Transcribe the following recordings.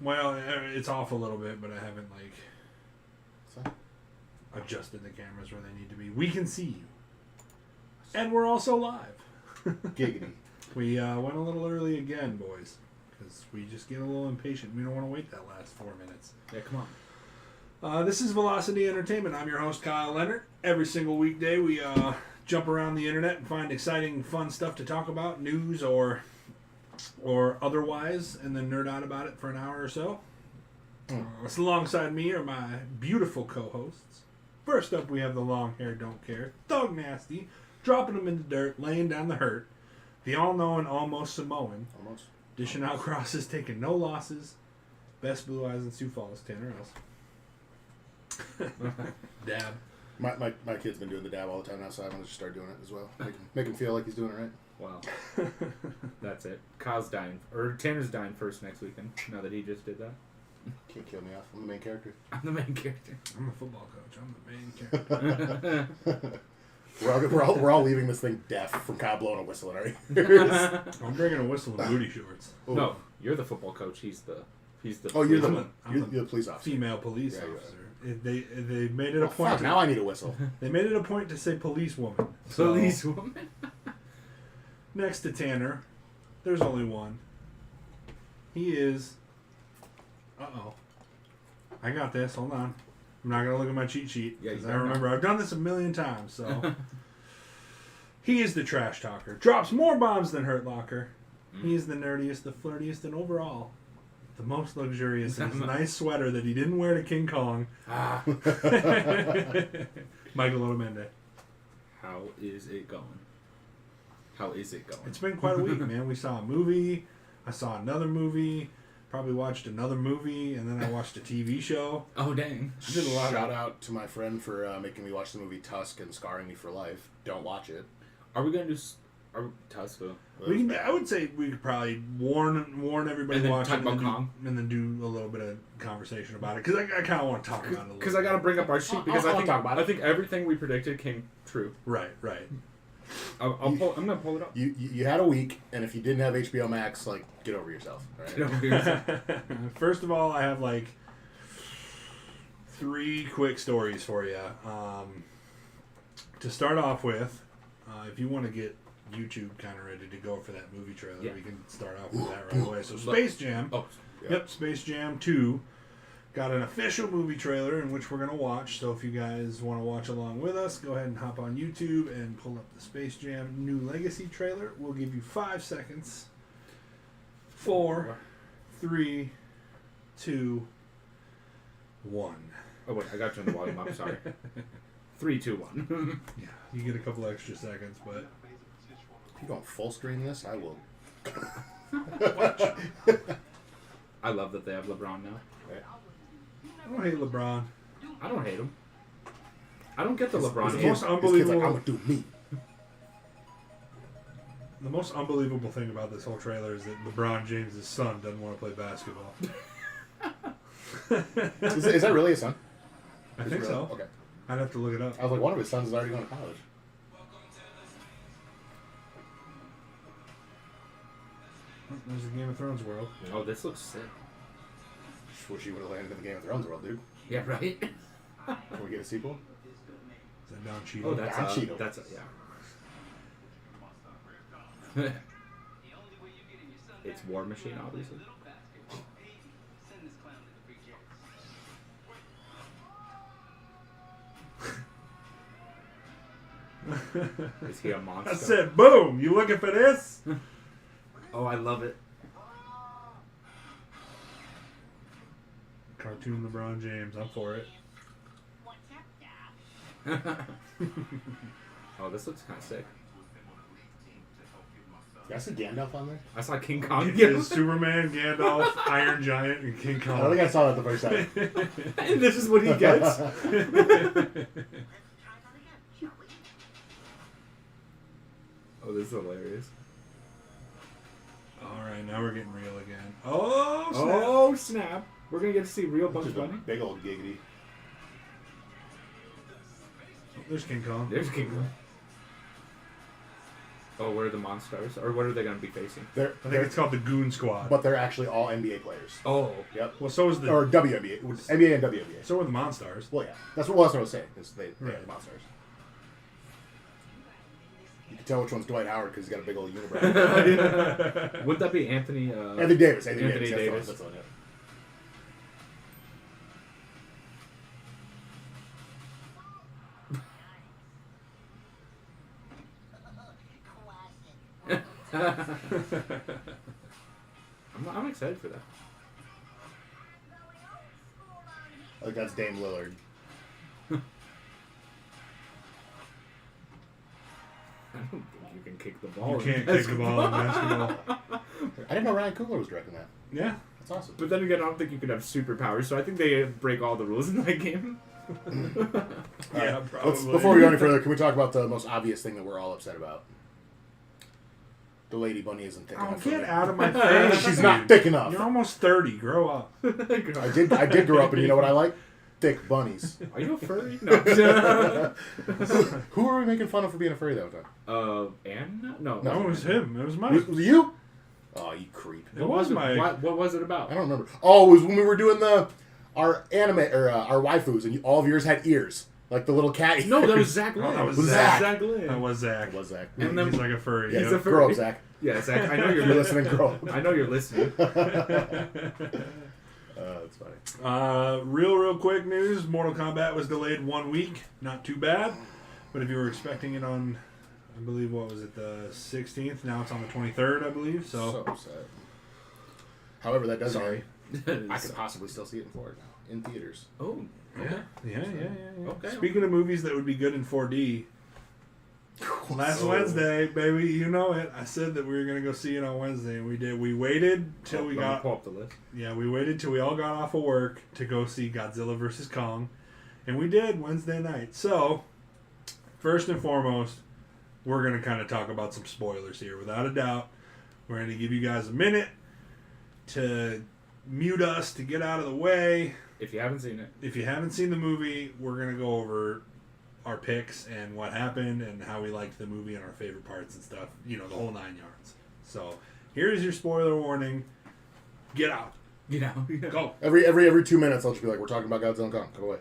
Well, it's off a little bit, but I haven't adjusted the cameras where they need to be. We can see you, and we're also live. Giggity. We went a little early again, boys, because we just get a little impatient. We don't want to wait that last 4 minutes. Yeah, come on. This is Velocity Entertainment. I'm your host, Kyle Leonard. Every single weekday, we jump around the internet and find exciting, fun stuff to talk about, news or otherwise, and then nerd out about it for an hour or so. Alongside me are my beautiful co-hosts. First up, we have the long hair, don't care, Thug Nasty, dropping them in the dirt, laying down the hurt. The all-knowing, almost Samoan, dishing out crosses, taking no losses. Best blue eyes in Sioux Falls, Tanner Else. Dab. My kid's been doing the dab all the time now, so I want to just start doing it as well. Make him feel like he's doing it right. Wow. That's it. Kyle's dying. Or Tanner's dying first next weekend, now that he just did that. Can't kill me off. I'm the main character. I'm the main character. I'm a football coach. I'm the main character. we're all leaving this thing deaf from Kyle blowing a whistle in our ears. I'm bringing a whistle and booty shorts. Ooh. No, you're the football coach. He's the. Oh, you're the police officer. Female police officer. They made it a point. Fuck, now I need a whistle. They made it a point to say police woman. Police woman. Next to Tanner, there's only one. He is. I got this. Hold on. I'm not gonna look at my cheat sheet because I remember I've done this a million times. So he is the trash talker. Drops more bombs than Hurt Locker. He is the nerdiest, the flirtiest, and overall the most luxurious in his nice sweater that he didn't wear to King Kong. Michael Odomende. How is it going? It's been quite a week, man. We saw a movie. I saw another movie. Probably watched another movie, and then I watched a TV show. Oh, dang. I did a lot. Shout out to my friend for making me watch the movie Tusk and scarring me for life. Don't watch it. Are we going to do Tusk? I would say we could probably warn everybody watching and then do a little bit of conversation about it, because I kind of want to talk about it a little bit. Because I got to bring up our sheet, because I think everything we predicted came true. Right. I'm going to pull it up. You had a week, and if you didn't have HBO Max, get over yourself. Right? Get over yourself. First of all, I have 3 quick stories for you. To start off with, if you want to get YouTube kind of ready to go for that movie trailer, we can start off with that right away. So Space Jam. Space Jam 2. Got an official movie trailer in which we're going to watch. So if you guys want to watch along with us, go ahead and hop on YouTube and pull up the Space Jam New Legacy trailer. We'll give you 5 seconds. 4, 3, 2, 1. Oh, wait, I got you on the volume. I'm sorry. 3, 2, 1. Yeah, you get a couple extra seconds, but... If you don't full screen this, I will... I love that they have LeBron now. Right. I don't hate LeBron. I don't hate him. I don't get the LeBron. The most unbelievable. I'm gonna do me. The most unbelievable thing about this whole trailer is that LeBron James' son doesn't want to play basketball. Is that really his son? I think so. Okay. I'd have to look it up. I was like, one of his sons is already going to college. There's the Game of Thrones world. Oh, this looks sick. Just wish he would have landed in the Game of Thrones world, dude. Yeah, right? Can we get a sequel? Is that Don Cheadle? Oh, that's Don Cheadle. Yeah. It's War Machine, obviously. Is he a monster? I said, boom! You looking for this? Oh, I love it. Cartoon LeBron James. I'm for it. Oh, this looks kind of sick. Did I see Gandalf on there? I saw King Kong. It's Superman, Gandalf, Iron Giant, and King Kong. I don't think I saw that the first time. And this is what he gets? Oh, this is hilarious. Alright, now we're getting real again. Oh, snap. Oh, snap. We're going to get to see real Bugs Bunny. Big old giggity. Oh, there's King Kong. There's King Kong. Oh, where are the Monstars? Or what are they going to be facing? I think it's called the Goon Squad. But they're actually all NBA players. Oh. Yep. Well, so is the... Or WNBA. NBA and WNBA. So are the Monstars. Well, yeah. That's what I was saying. Is they Right. are the Monstars. You can tell which one's Dwight Howard because he's got a big old unibrow. Would that be Anthony... Anthony Davis. Anthony Davis. That's the one, yeah. I'm excited for that. I think that's Dame Lillard. I don't think you can kick the ball. You can't kick the ball in basketball. I didn't know Ryan Coogler was directing that. Yeah. That's awesome. But then again, I don't think you can have superpowers, so I think they break all the rules in that game. Yeah, probably. Before we go any further, can we talk about the most obvious thing that we're all upset about? The Lady Bunny isn't thick enough. Get out of my face. She's not thick enough. You're almost 30. Grow up. I did grow up, and you know what I like? Thick bunnies. Are you a furry? No. Who are we making fun of for being a furry that time? Anna? No. No, it was him. It was Mike. Was it you? Oh, you creep. It was Mike. What was it about? I don't remember. Oh, it was when we were doing our anime or our waifus, and all of yours had ears, like the little cat. No, that was Zach Lynn. Oh, that was Zach. Zach Lynn. That was Zach. It was Zach. And then- He's like a furry. He's yeah. a furry. Grow up, Zach. Yeah, Zach. I know You're you're listening. Grow up. I know you're listening. That's funny. Real quick news. Mortal Kombat was delayed 1 week. Not too bad. But if you were expecting it on, I believe, what was it, the 16th? Now it's on the 23rd, I believe. So sad. However, that doesn't Sorry. mean I could possibly still see it in Florida now, in theaters. Oh. Okay. Yeah. Okay. Speaking of movies that would be good in 4D, last Wednesday, baby, you know it. I said that we were gonna go see it on Wednesday, and we did. We waited till we got. Pull up the list. Yeah, we waited till we all got off of work to go see Godzilla vs. Kong, and we did Wednesday night. So, first and foremost, we're gonna kind of talk about some spoilers here, without a doubt. We're gonna give you guys a minute to mute us to get out of the way. If you haven't seen it. If you haven't seen the movie, we're going to go over our picks and what happened and how we liked the movie and our favorite parts and stuff. You know, the whole 9 yards. So, here's your spoiler warning. Get out. You know. Go. Every 2 minutes, I'll just be like, "We're talking about Godzilla and Kong. Go away."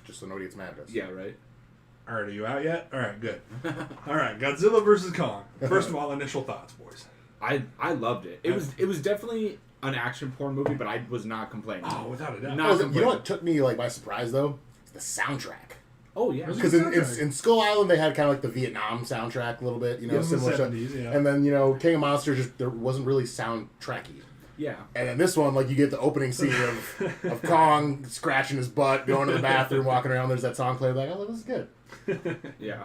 just so nobody gets mad at us. Yeah, right. All right, are you out yet? All right, good. All right, Godzilla vs. Kong. First of all, initial thoughts, boys. I loved it. It was definitely an action porn movie, but I was not complaining. Oh, without a doubt. Not You know what took me by surprise though? The soundtrack. Oh yeah. Because in Skull Island they had kind of like the Vietnam soundtrack a little bit, similar stuff. Yeah. And then King of Monsters there wasn't really soundtracky. Yeah. And in this one, you get the opening scene of Kong scratching his butt, going to the bathroom, walking around. There's that song playing. Oh, this is good. Yeah.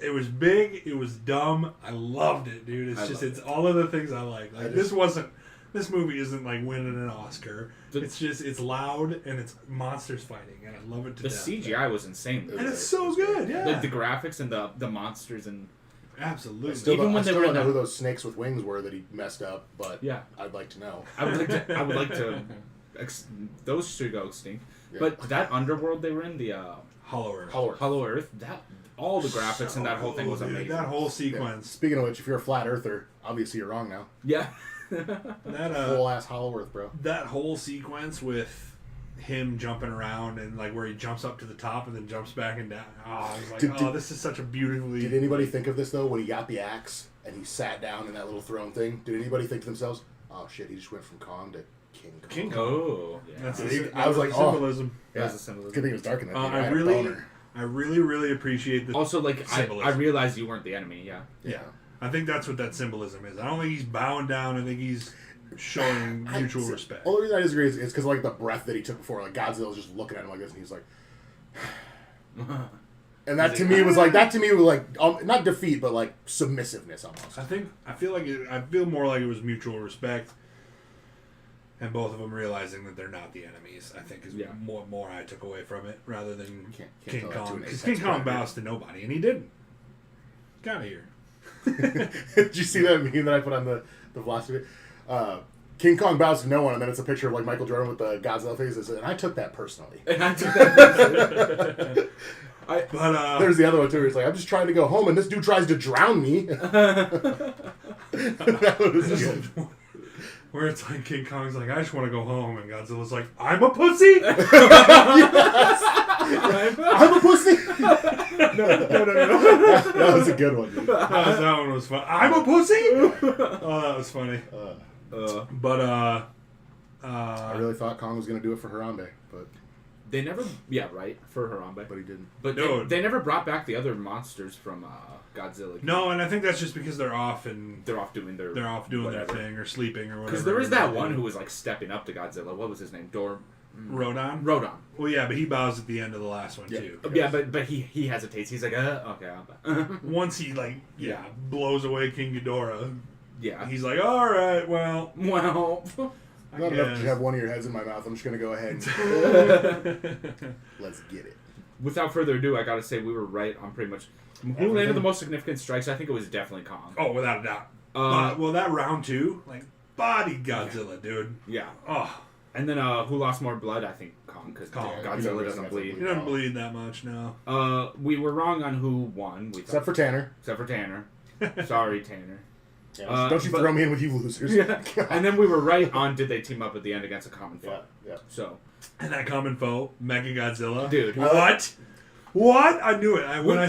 It was big. It was dumb. I loved it, dude. It's all of the things I like. This movie isn't like winning an Oscar. It's loud and it's monsters fighting, and I love it to death. The CGI was insane. And it's so good, yeah. The graphics and the monsters and absolutely. I still Even when they don't were in know the- who those snakes with wings were that he messed up, but yeah. I'd like to know. I would like to. Those should go extinct. Yeah. But that underworld they were in, the Hollow Earth. Hollow Earth, all the graphics and that whole thing was dude, amazing. that whole sequence. Speaking of which, if you're a flat earther, obviously you're wrong now. Yeah. That Whole ass Hollow Earth, bro. That whole sequence with him jumping around and where he jumps up to the top and then jumps back and down. Oh, I was like, this is such a beautifully. Did anybody think of this though when he got the axe and he sat down in that little throne thing? Did anybody think to themselves, "Oh shit, he just went from Kong to King Kong"? King Kong. Oh, yeah. I was like, symbolism. That was a symbolism. Good thing it was dark in that. I really appreciate the Also, symbolism. I realized you weren't the enemy. Yeah. Yeah. I think that's what that symbolism is. I don't think he's bowing down. I think he's showing mutual respect. The only reason I disagree is because the breath that he took before, Godzilla's just looking at him like this, and he's like, and that to me was not defeat, but submissiveness almost. I feel more like it was mutual respect, and both of them realizing that they're not the enemies. I think is more I took away from it rather than Can't King tell Kong, that because to an King Kong apex bows to nobody, and he didn't. Get out of here. Did you see that meme that I put on the Velocity? King Kong bows to no one, and then it's a picture of Michael Jordan with the Godzilla faces, and I took that personally. But there's the other one too. He's like, I'm just trying to go home, and this dude tries to drown me. That was good. Where it's like King Kong's like, I just want to go home, and Godzilla's like, I'm a pussy. I'm a pussy. No. That was a good one. Dude. That one was fun. I'm a pussy. Oh, that was funny. But I really thought Kong was gonna do it for Harambe, but they never. Yeah, right for Harambe, but he didn't. But no, they never brought back the other monsters from Godzilla. No, and I think that's just because they're off doing their whatever. thing or sleeping or whatever. Because there was that one who was like stepping up to Godzilla. What was his name? Rodan. Well, yeah, but he bows at the end of the last one too. Yeah, but he hesitates. He's like, okay, I'll bow. Once he blows away King Ghidorah. Yeah. He's like, all right, well. Not enough to have one of your heads in my mouth. I'm just gonna go ahead and let's get it. Without further ado, I gotta say we were right on pretty much. Who landed the most significant strikes? I think it was definitely Kong. Oh, without a doubt. Well, that round 2, like, bodied Godzilla, dude. Yeah. Oh. And then who lost more blood? I think Kong, because Godzilla doesn't bleed. He doesn't bleed that much, no. We were wrong on who won. Except for Tanner. Sorry, Tanner. Yeah, don't you throw me in with you losers. Yeah. And then we were right on did they team up at the end against a common foe. Yeah. So. And that common foe, Mechagodzilla. Dude. What? I knew it. When we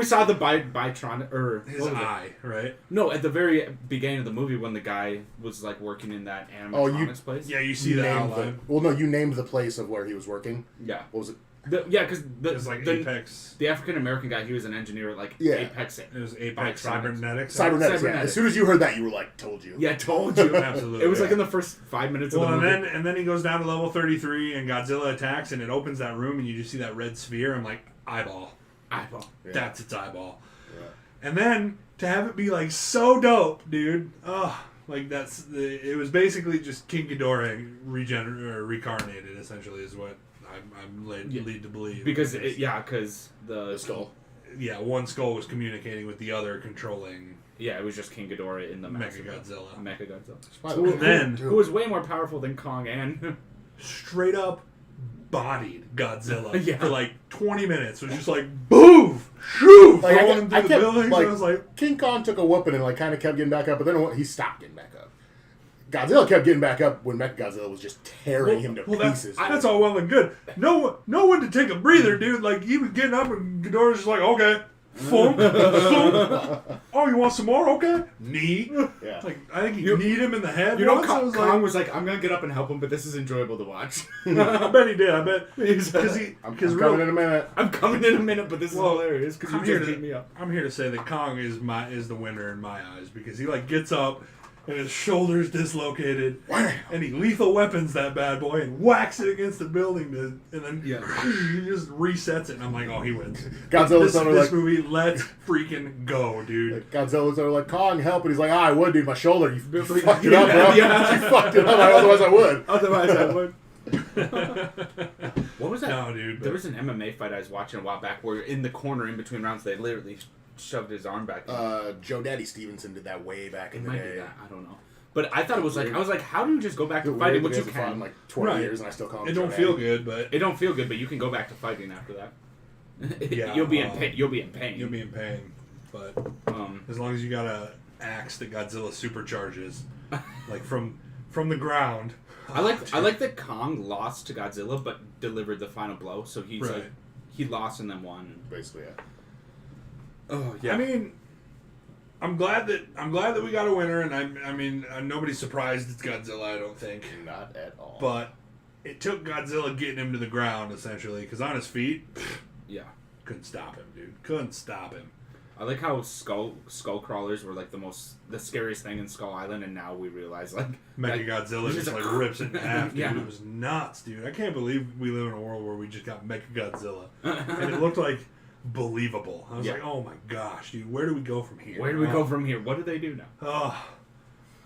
saw the Bytron or his eye, right? No, at the very beginning of the movie when the guy was like working in that animatronics place. Yeah, you see that outline. You named the place of where he was working. Yeah. What was it? Because it's like Apex. The African American guy, he was an engineer at Apex. It was Apex Cybernetics. Cybernetics. Yeah. As soon as you heard that, you were like, "Told you." Yeah, told you. Absolutely. It was like in the first 5 minutes of the movie. and then he goes down to level 33, and Godzilla attacks, and it opens that room, and you just see that red sphere. I'm like, eyeball. Yeah. That's its eyeball. Yeah. And then to have it be like so dope, dude. Oh, like it was basically just King Ghidorah reincarnated. Essentially, is what I'm led to believe. Because the skull. Yeah, one skull was communicating with the other, controlling. Yeah, it was just King Ghidorah in the Mechagodzilla. Who was way more powerful than Kong and straight up bodied Godzilla for like 20 minutes. It was just like boom, shoo, falling through the buildings. I was like, King Kong took a whooping and like kind of kept getting back up, but then he stopped getting back up. Godzilla kept getting back up when Mechagodzilla was just tearing him to pieces. That's all well and good. No one to take a breather, dude. Like, he was getting up and Ghidorah's just like, okay. Funk. Oh, you want some more? Okay. Knee. Yeah. Like, I think he kneed him in the head. Kong was like, I'm going to get up and help him, but this is enjoyable to watch. I bet he did. I bet. I'm coming in a minute. I'm coming in a minute, but this is hilarious because you just beat me up. I'm here to say that Kong is the winner in my eyes because he, like, gets up and his shoulder's dislocated, and he lethal weapons that bad boy and whacks it against the building, and then he just resets it, and I'm like, oh, he wins. This movie, let's freaking go, dude. Godzilla's over like, Kong, help, and he's like, I would, dude, my shoulder, you fucked it up, bro. You fucked it up, otherwise I would. What was that? No, dude. There was an MMA fight I was watching a while back where in the corner in between rounds they literally shoved his arm back in. Joe Daddy Stevenson did that way back in the day. That. I don't know. But I thought it was like, I was like, how do you just go back to fighting what you can? Like 20 years and I still call him It don't feel good, but... It don't feel good, but you can go back to fighting after that. Yeah, You'll be in pain. You'll be in pain. But as long as you got a axe that Godzilla supercharges, like from the ground. I like that Kong lost to Godzilla, but delivered the final blow. So he's like, he lost and then won. Basically, yeah. Oh yeah. I mean, I'm glad that we got a winner, and I mean nobody's surprised it's Godzilla. I don't think. Not at all. But it took Godzilla getting him to the ground essentially, because on his feet, couldn't stop him, dude. Couldn't stop him. I like how skull crawlers were like the scariest thing in Skull Island, and now we realize like Mechagodzilla just like rips it in half, dude. It was nuts, dude. I can't believe we live in a world where we just got Mechagodzilla, and it looked like believable. I was like, oh my gosh, dude, where do we go from here? Where do we go from here? What do they do now? Oh,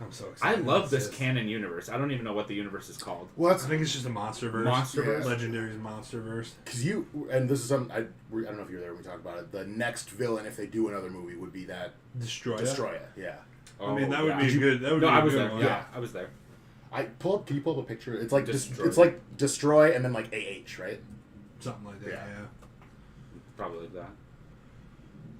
I'm so excited. I love this canon universe. I don't even know what the universe is called. Well, I think it's just a MonsterVerse. MonsterVerse? Legendary's MonsterVerse. Because and this is something, I don't know if you were there when we talked about it, the next villain, if they do another movie, would be that... Destroya, yeah. I mean, that would be good. That would be a good one. Yeah, I was there. Can you pull up a picture? It's like it's like Destroy and then like AH, right? Something like that, yeah. Probably that.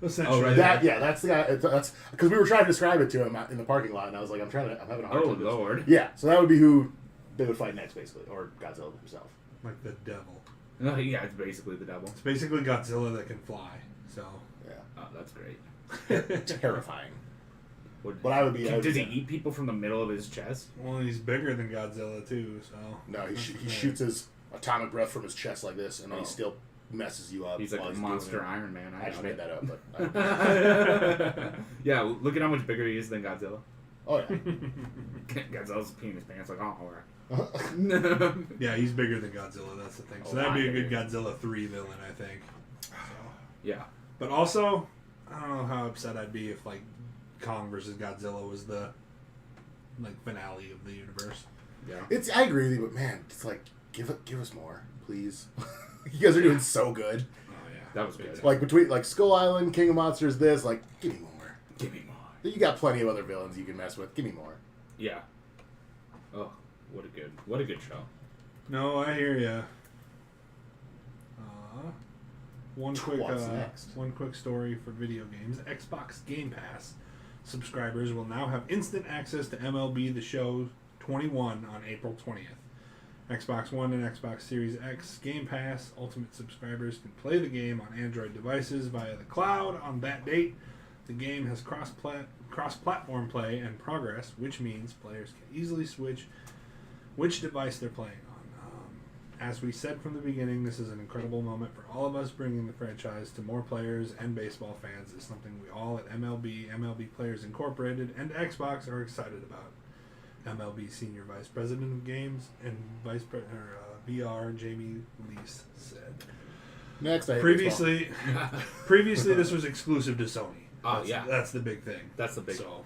Essentially. Oh, right. That's the guy. That's because we were trying to describe it to him in the parking lot, and I was like, I'm having a hard time. Oh, Lord. Yeah, so that would be who they would fight next, basically, or Godzilla himself. Like the devil. No, yeah, it's basically the devil. It's basically Godzilla that can fly. So. Yeah. Oh, that's great. Terrifying. But I would be. Does he eat people from the middle of his chest? Well, he's bigger than Godzilla too. So. No, he shoots his atomic breath from his chest like this, and then he still messes you up. He's like a monster Iron Man. I just made that up, but. Yeah, look at how much bigger he is than Godzilla. Oh yeah. Godzilla's peeing his pants like, oh, alright. Yeah, he's bigger than Godzilla. That's the thing. So that'd be a good Godzilla 3 villain, I think. So. Yeah. But also, I don't know how upset I'd be if like Kong versus Godzilla was the like finale of the universe. Yeah. I agree with you, but man, it's like give us more, please. You guys are doing so good. Oh yeah, that was good. Like between like Skull Island, King of Monsters, this like give me more. Give me more. You got plenty of other villains you can mess with. Give me more. Yeah. Oh, what a good show. No, I hear ya. One quick story for video games. Xbox Game Pass subscribers will now have instant access to MLB The Show 21 on April 20th. Xbox One and Xbox Series X Game Pass Ultimate subscribers can play the game on Android devices via the cloud on that date. The game has cross-platform play and progress, which means players can easily switch which device they're playing on. As we said from the beginning, this is an incredible moment for all of us. Bringing the franchise to more players and baseball fans is something we all at MLB Players Incorporated, and Xbox are excited about. MLB Senior Vice President of Games and VR Jamie Lease said. Next, previously this was exclusive to Sony. That's the big thing. That's the big. So,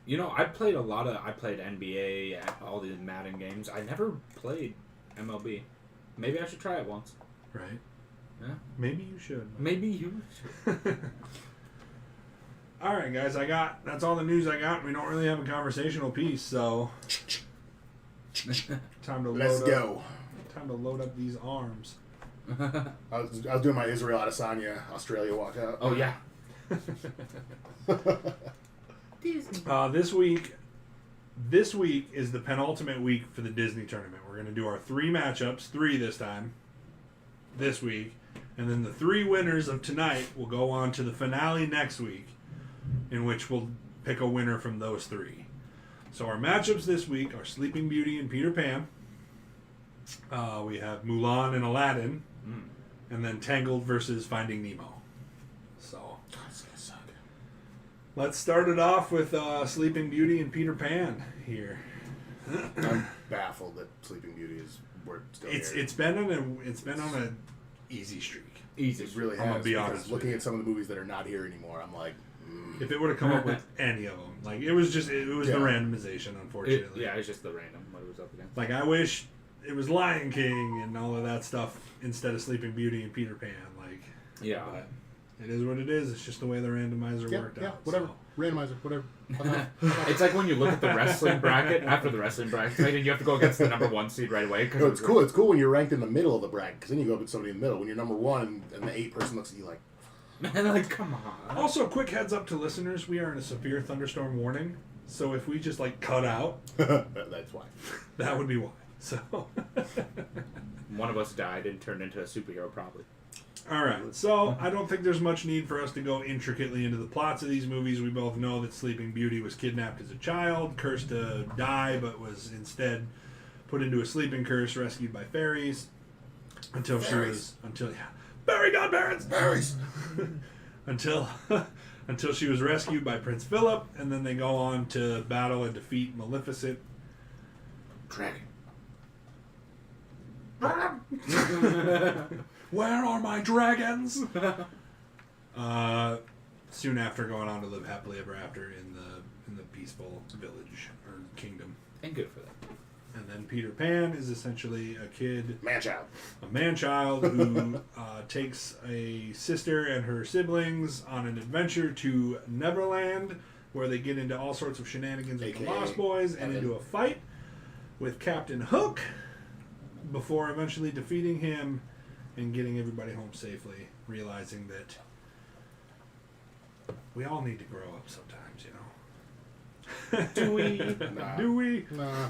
you know, I played NBA, all these Madden games. I never played MLB. Maybe I should try it once. Right. Yeah. Maybe you should. Maybe you should. All right, guys. That's all the news I got. We don't really have a conversational piece, so time to load up these arms. I was doing my Israel Adesanya Australia walkout. Oh yeah. This week is the penultimate week for the Disney tournament. We're going to do our 3 matchups, 3 this time, this week. And then the 3 winners of tonight will go on to the finale next week, in which we'll pick a winner from those 3. So our matchups this week are Sleeping Beauty and Peter Pan. We have Mulan and Aladdin. And then Tangled versus Finding Nemo. So that's going to suck. Let's start it off with Sleeping Beauty and Peter Pan here. I'm baffled that Sleeping Beauty is still here. It's been on a easy streak. Easy. It really has. I'm gonna be honest. Looking at some of the movies that are not here anymore, I'm like, if it would have come up with any of them, like it was the randomization, unfortunately. It's just the random what it was up against. Like I wish it was Lion King and all of that stuff instead of Sleeping Beauty and Peter Pan. Like but it is what it is. It's just the way the randomizer worked out. Whatever. So. Randomizer, whatever. It's like when you look at the wrestling bracket, after the wrestling bracket, and you have to go against the number 1 seed right away. No, it's cool. It's cool when you're ranked in the middle of the bracket, because then you go up with somebody in the middle. When you're number 1 and the 8 person looks at you like... Man, like, come on. Also, quick heads up to listeners, we are in a severe thunderstorm warning, so if we just, cut out... That's why. That would be why. So... One of us died and turned into a superhero, probably. Alright, so I don't think there's much need for us to go intricately into the plots of these movies. We both know that Sleeping Beauty was kidnapped as a child, cursed to die, but was instead put into a sleeping curse, rescued by fairies, until fairy godparents! Fairies! until she was rescued by Prince Philip, and then they go on to battle and defeat Maleficent. Dragon. Where are my dragons? Soon after going on to live happily ever after in the peaceful village or kingdom. And good for them. And then Peter Pan is essentially a man-child who takes a sister and her siblings on an adventure to Neverland, where they get into all sorts of shenanigans with the Lost Boys and into a fight with Captain Hook before eventually defeating him and getting everybody home safely realizing that we all need to grow up sometimes, you know. Do we? Nah. Do we? Nah.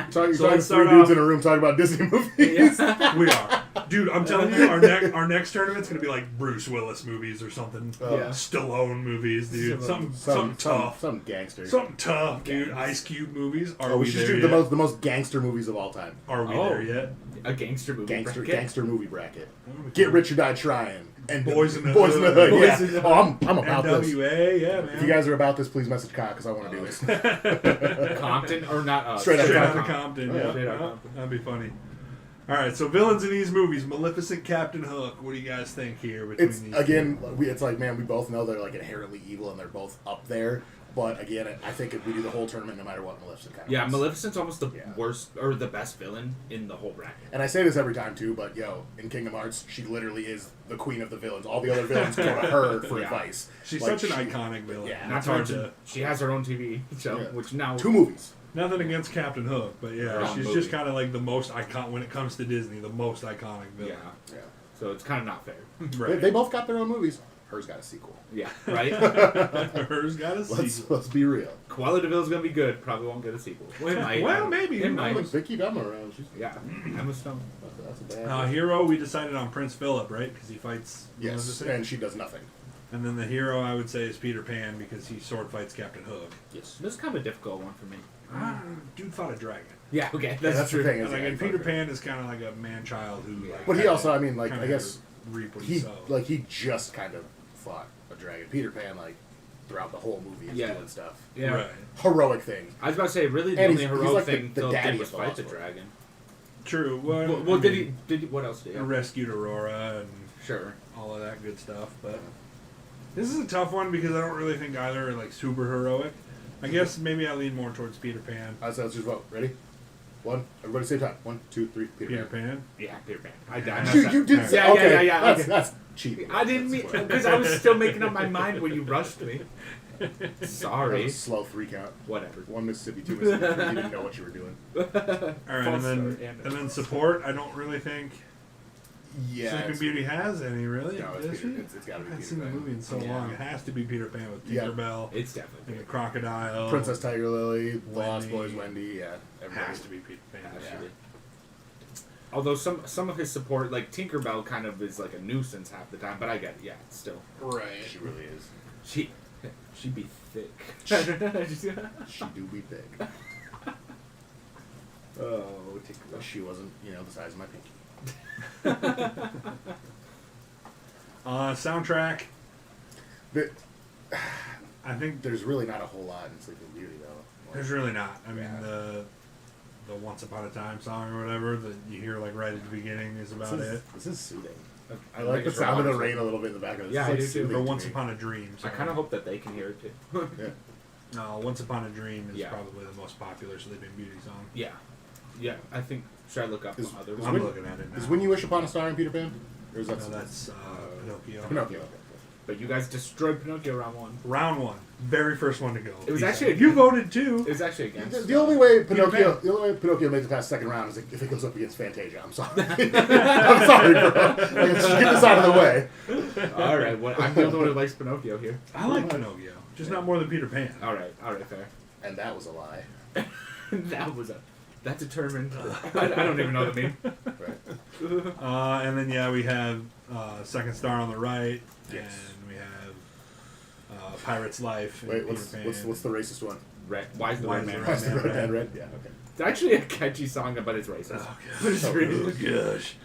Talking So let's three start dudes off- in a room talking about Disney movies. Yes. We are. Dude, I'm telling you, our next tournament's going to be like Bruce Willis movies or something. Yeah. Stallone movies, dude. Something tough. Some gangster. Something tough, dude. Ice Cube movies. Are we we should there do yet? the most gangster movies of all time. Are we Oh. there yet? A gangster movie. bracket? Gangster movie bracket. Get Rich or Die Trying. And Boys in the Boys in the Hood. Hood. Boys Yeah. in the Oh, I'm about this. NWA, yeah, man. If you guys are about this, please message Kyle because I want to do this. Compton or not? Straight Straight Outta out of Compton. Compton. Oh, Yeah, yeah. Straight Outta yeah. Compton. That'd be funny. All right, so villains in these movies: Maleficent, Captain Hook. What do you guys think here? Between It's these again, it's like, man, we both know they're like inherently evil and they're both up there. But again, I think if we do the whole tournament, no matter what, Maleficent kind of Yeah, wins. Maleficent's almost the Yeah. worst or the best villain in the whole bracket. And I say this every time too, but in Kingdom Hearts, she literally is the queen of the villains. All the other villains go to her for Yeah. advice. She's Like, such an iconic villain. Yeah. Not It's to hard mention, to. she has her own TV show, Yeah. which now 2 movies. Nothing against Captain Hook, but yeah, Wrong she's movie. just kind of like the most icon when it comes to Disney, the most iconic Yeah, villain. Yeah. so it's kind of not fair. Right. They both got their own movies. Hers got a sequel. Yeah, right. Hers got a sequel. Let's be real. Cruella de Vil's gonna be good. Probably won't get a sequel. Well, it might. Well, maybe. It Who might. knows? Vicky Bama around. Yeah, Emma Stone. That's a bad. Hero, we decided on Prince Philip, right? Because he fights. Yes, Maleficent. and she does nothing. And then the hero, I would say, is Peter Pan because he sword fights Captain Hook. Yes. This is kind of a difficult one for me. Dude fought a dragon. Yeah, okay, That's that's the true. thing. And, Is like, yeah, and Peter Pan is kind of like a man-child who. Like, But he also, I mean, like, kinda I guess reap what he he sowed. he just kind of fought a dragon. Peter Pan, like, throughout the whole movie is Yeah. doing stuff. Yeah. Right. Heroic things. I was about to say, really, the And only he's heroic like thing the Phil daddy did was of the fight the Lost World. dragon. True. Well, Well, I did mean, he? What else did he? he rescued Aurora and Sure. all of that good stuff, but this is a tough one because I don't really think either are like super heroic. I guess maybe I lean more towards Peter Pan. So let's just vote. Ready? One. Everybody same time. 1, 2, 3. Peter Pan. Yeah, Peter Pan. I You did. Yeah, okay. yeah. That's, Okay. that's cheating. I didn't mean That's because I was still making up my mind when you rushed me. That Sorry. was a slow 3 count. Whatever. 1 Mississippi, 2 Mississippi. 3. You didn't know what you were doing. All right, False and start, then support. I don't really think Yeah. Sleeping it's- Beauty has any really. No, it's Does Peter- she? it's gotta be I haven't Peter seen the Pan. movie in so Yeah. long. It has to be Peter Pan with Yeah. Tinkerbell It's definitely and the crocodile. Princess Tiger Lily, The Lost Wendy. Boys, Wendy. Yeah. Everybody. has to be Peter Pan. Has Yeah. to be. Although some of his support, like Tinkerbell, kind of is like a nuisance half the time, but I get it. Yeah, still Right. She really is. she be thick. She do be big. Oh, Tinkerbell. She wasn't, the size of my pinky. Soundtrack. But I think there's really not a whole lot in Sleeping Beauty, though. there's really not. I mean, Yeah. the Once Upon a Time song or whatever that you hear like right at the beginning is about it. This is soothing. I I like think the it's sound of the relaxing. rain a little bit in the background. Yeah, It's I like do too. soothing Or to Once me. Upon a Dream. I sorry. kind of hope that they can hear it too. Yeah. No, Once Upon a Dream is Yeah. probably the most popular Sleeping Beauty song. Yeah, yeah. I think should I look up Is- other is ones? I'm When- looking at it now. Is When You Wish Upon a Star in Peter Pan? Or is that No, that's Pinocchio. Pinocchio? But you guys destroyed Pinocchio round one. Round one, very first one to go. It was Peace actually out. You voted too. It was actually against. The only way Pan. Pinocchio makes it past the second round is if it goes up against Fantasia. I'm sorry. I'm sorry, bro. Like, just get this out of the way. All right, I'm the only one who likes Pinocchio here. I like Pinocchio, just not more than Peter Pan. All right, fair. And that was a lie. That determined. I don't even know what I mean. Right. And then we have Second Star on the right, Yes. and we have Pirate's Life. And Wait, Peter what's Pan. the racist one? Red. Why is the Why red is man the red? That's the Man Red Red. Man Red? Yeah, okay. It's actually a catchy song, but it's racist. Oh, But it's really- gosh.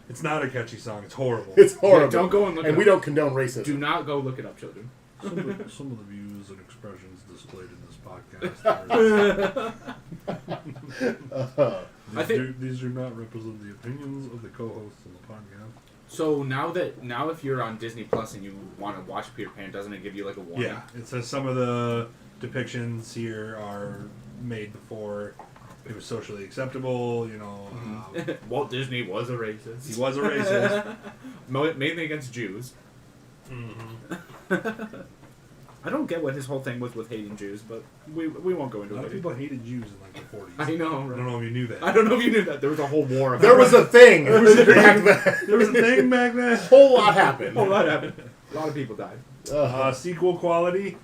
It's not a catchy song. It's horrible. It's horrible. Yeah, don't go and look And it we up. don't condone racism. Do not go look it up, children. Some of the views and expressions displayed in this podcast I think- these do not represent the opinions of the co-hosts on the podcast. So now if you're on Disney Plus and you want to watch Peter Pan, doesn't it give you like a warning? Yeah, it says some of the depictions here are made before it was socially acceptable. Walt Disney was a racist. He was a racist. Mainly against Jews. I don't get what his whole thing was with hating Jews, but we won't go into A lot it. of people hated Jews in like the 40s. I know. I don't know if you knew that. I don't know if you knew that. There was a whole war. There was a thing. There was a thing back then. A whole lot happened. A lot happened. A lot of people died. Sequel quality.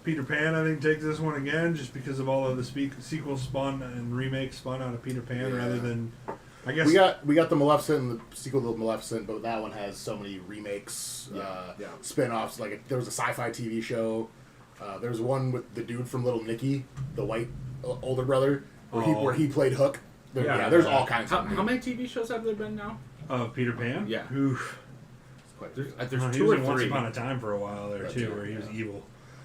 Peter Pan, I think, takes this one again just because of all of the sequels spun and remakes spun out of Peter Pan rather than, I guess. We got the Maleficent and the sequel to Maleficent, but that one has so many remakes, spin-offs. Like there was a sci-fi TV show. There was one with the dude from Little Nicky, the white older brother, where he played Hook. There's all kinds of How many TV shows have there been now? Peter Pan? Yeah. Oof. There's he two was or in Once three. Upon a Time for a while there, too, where he was evil.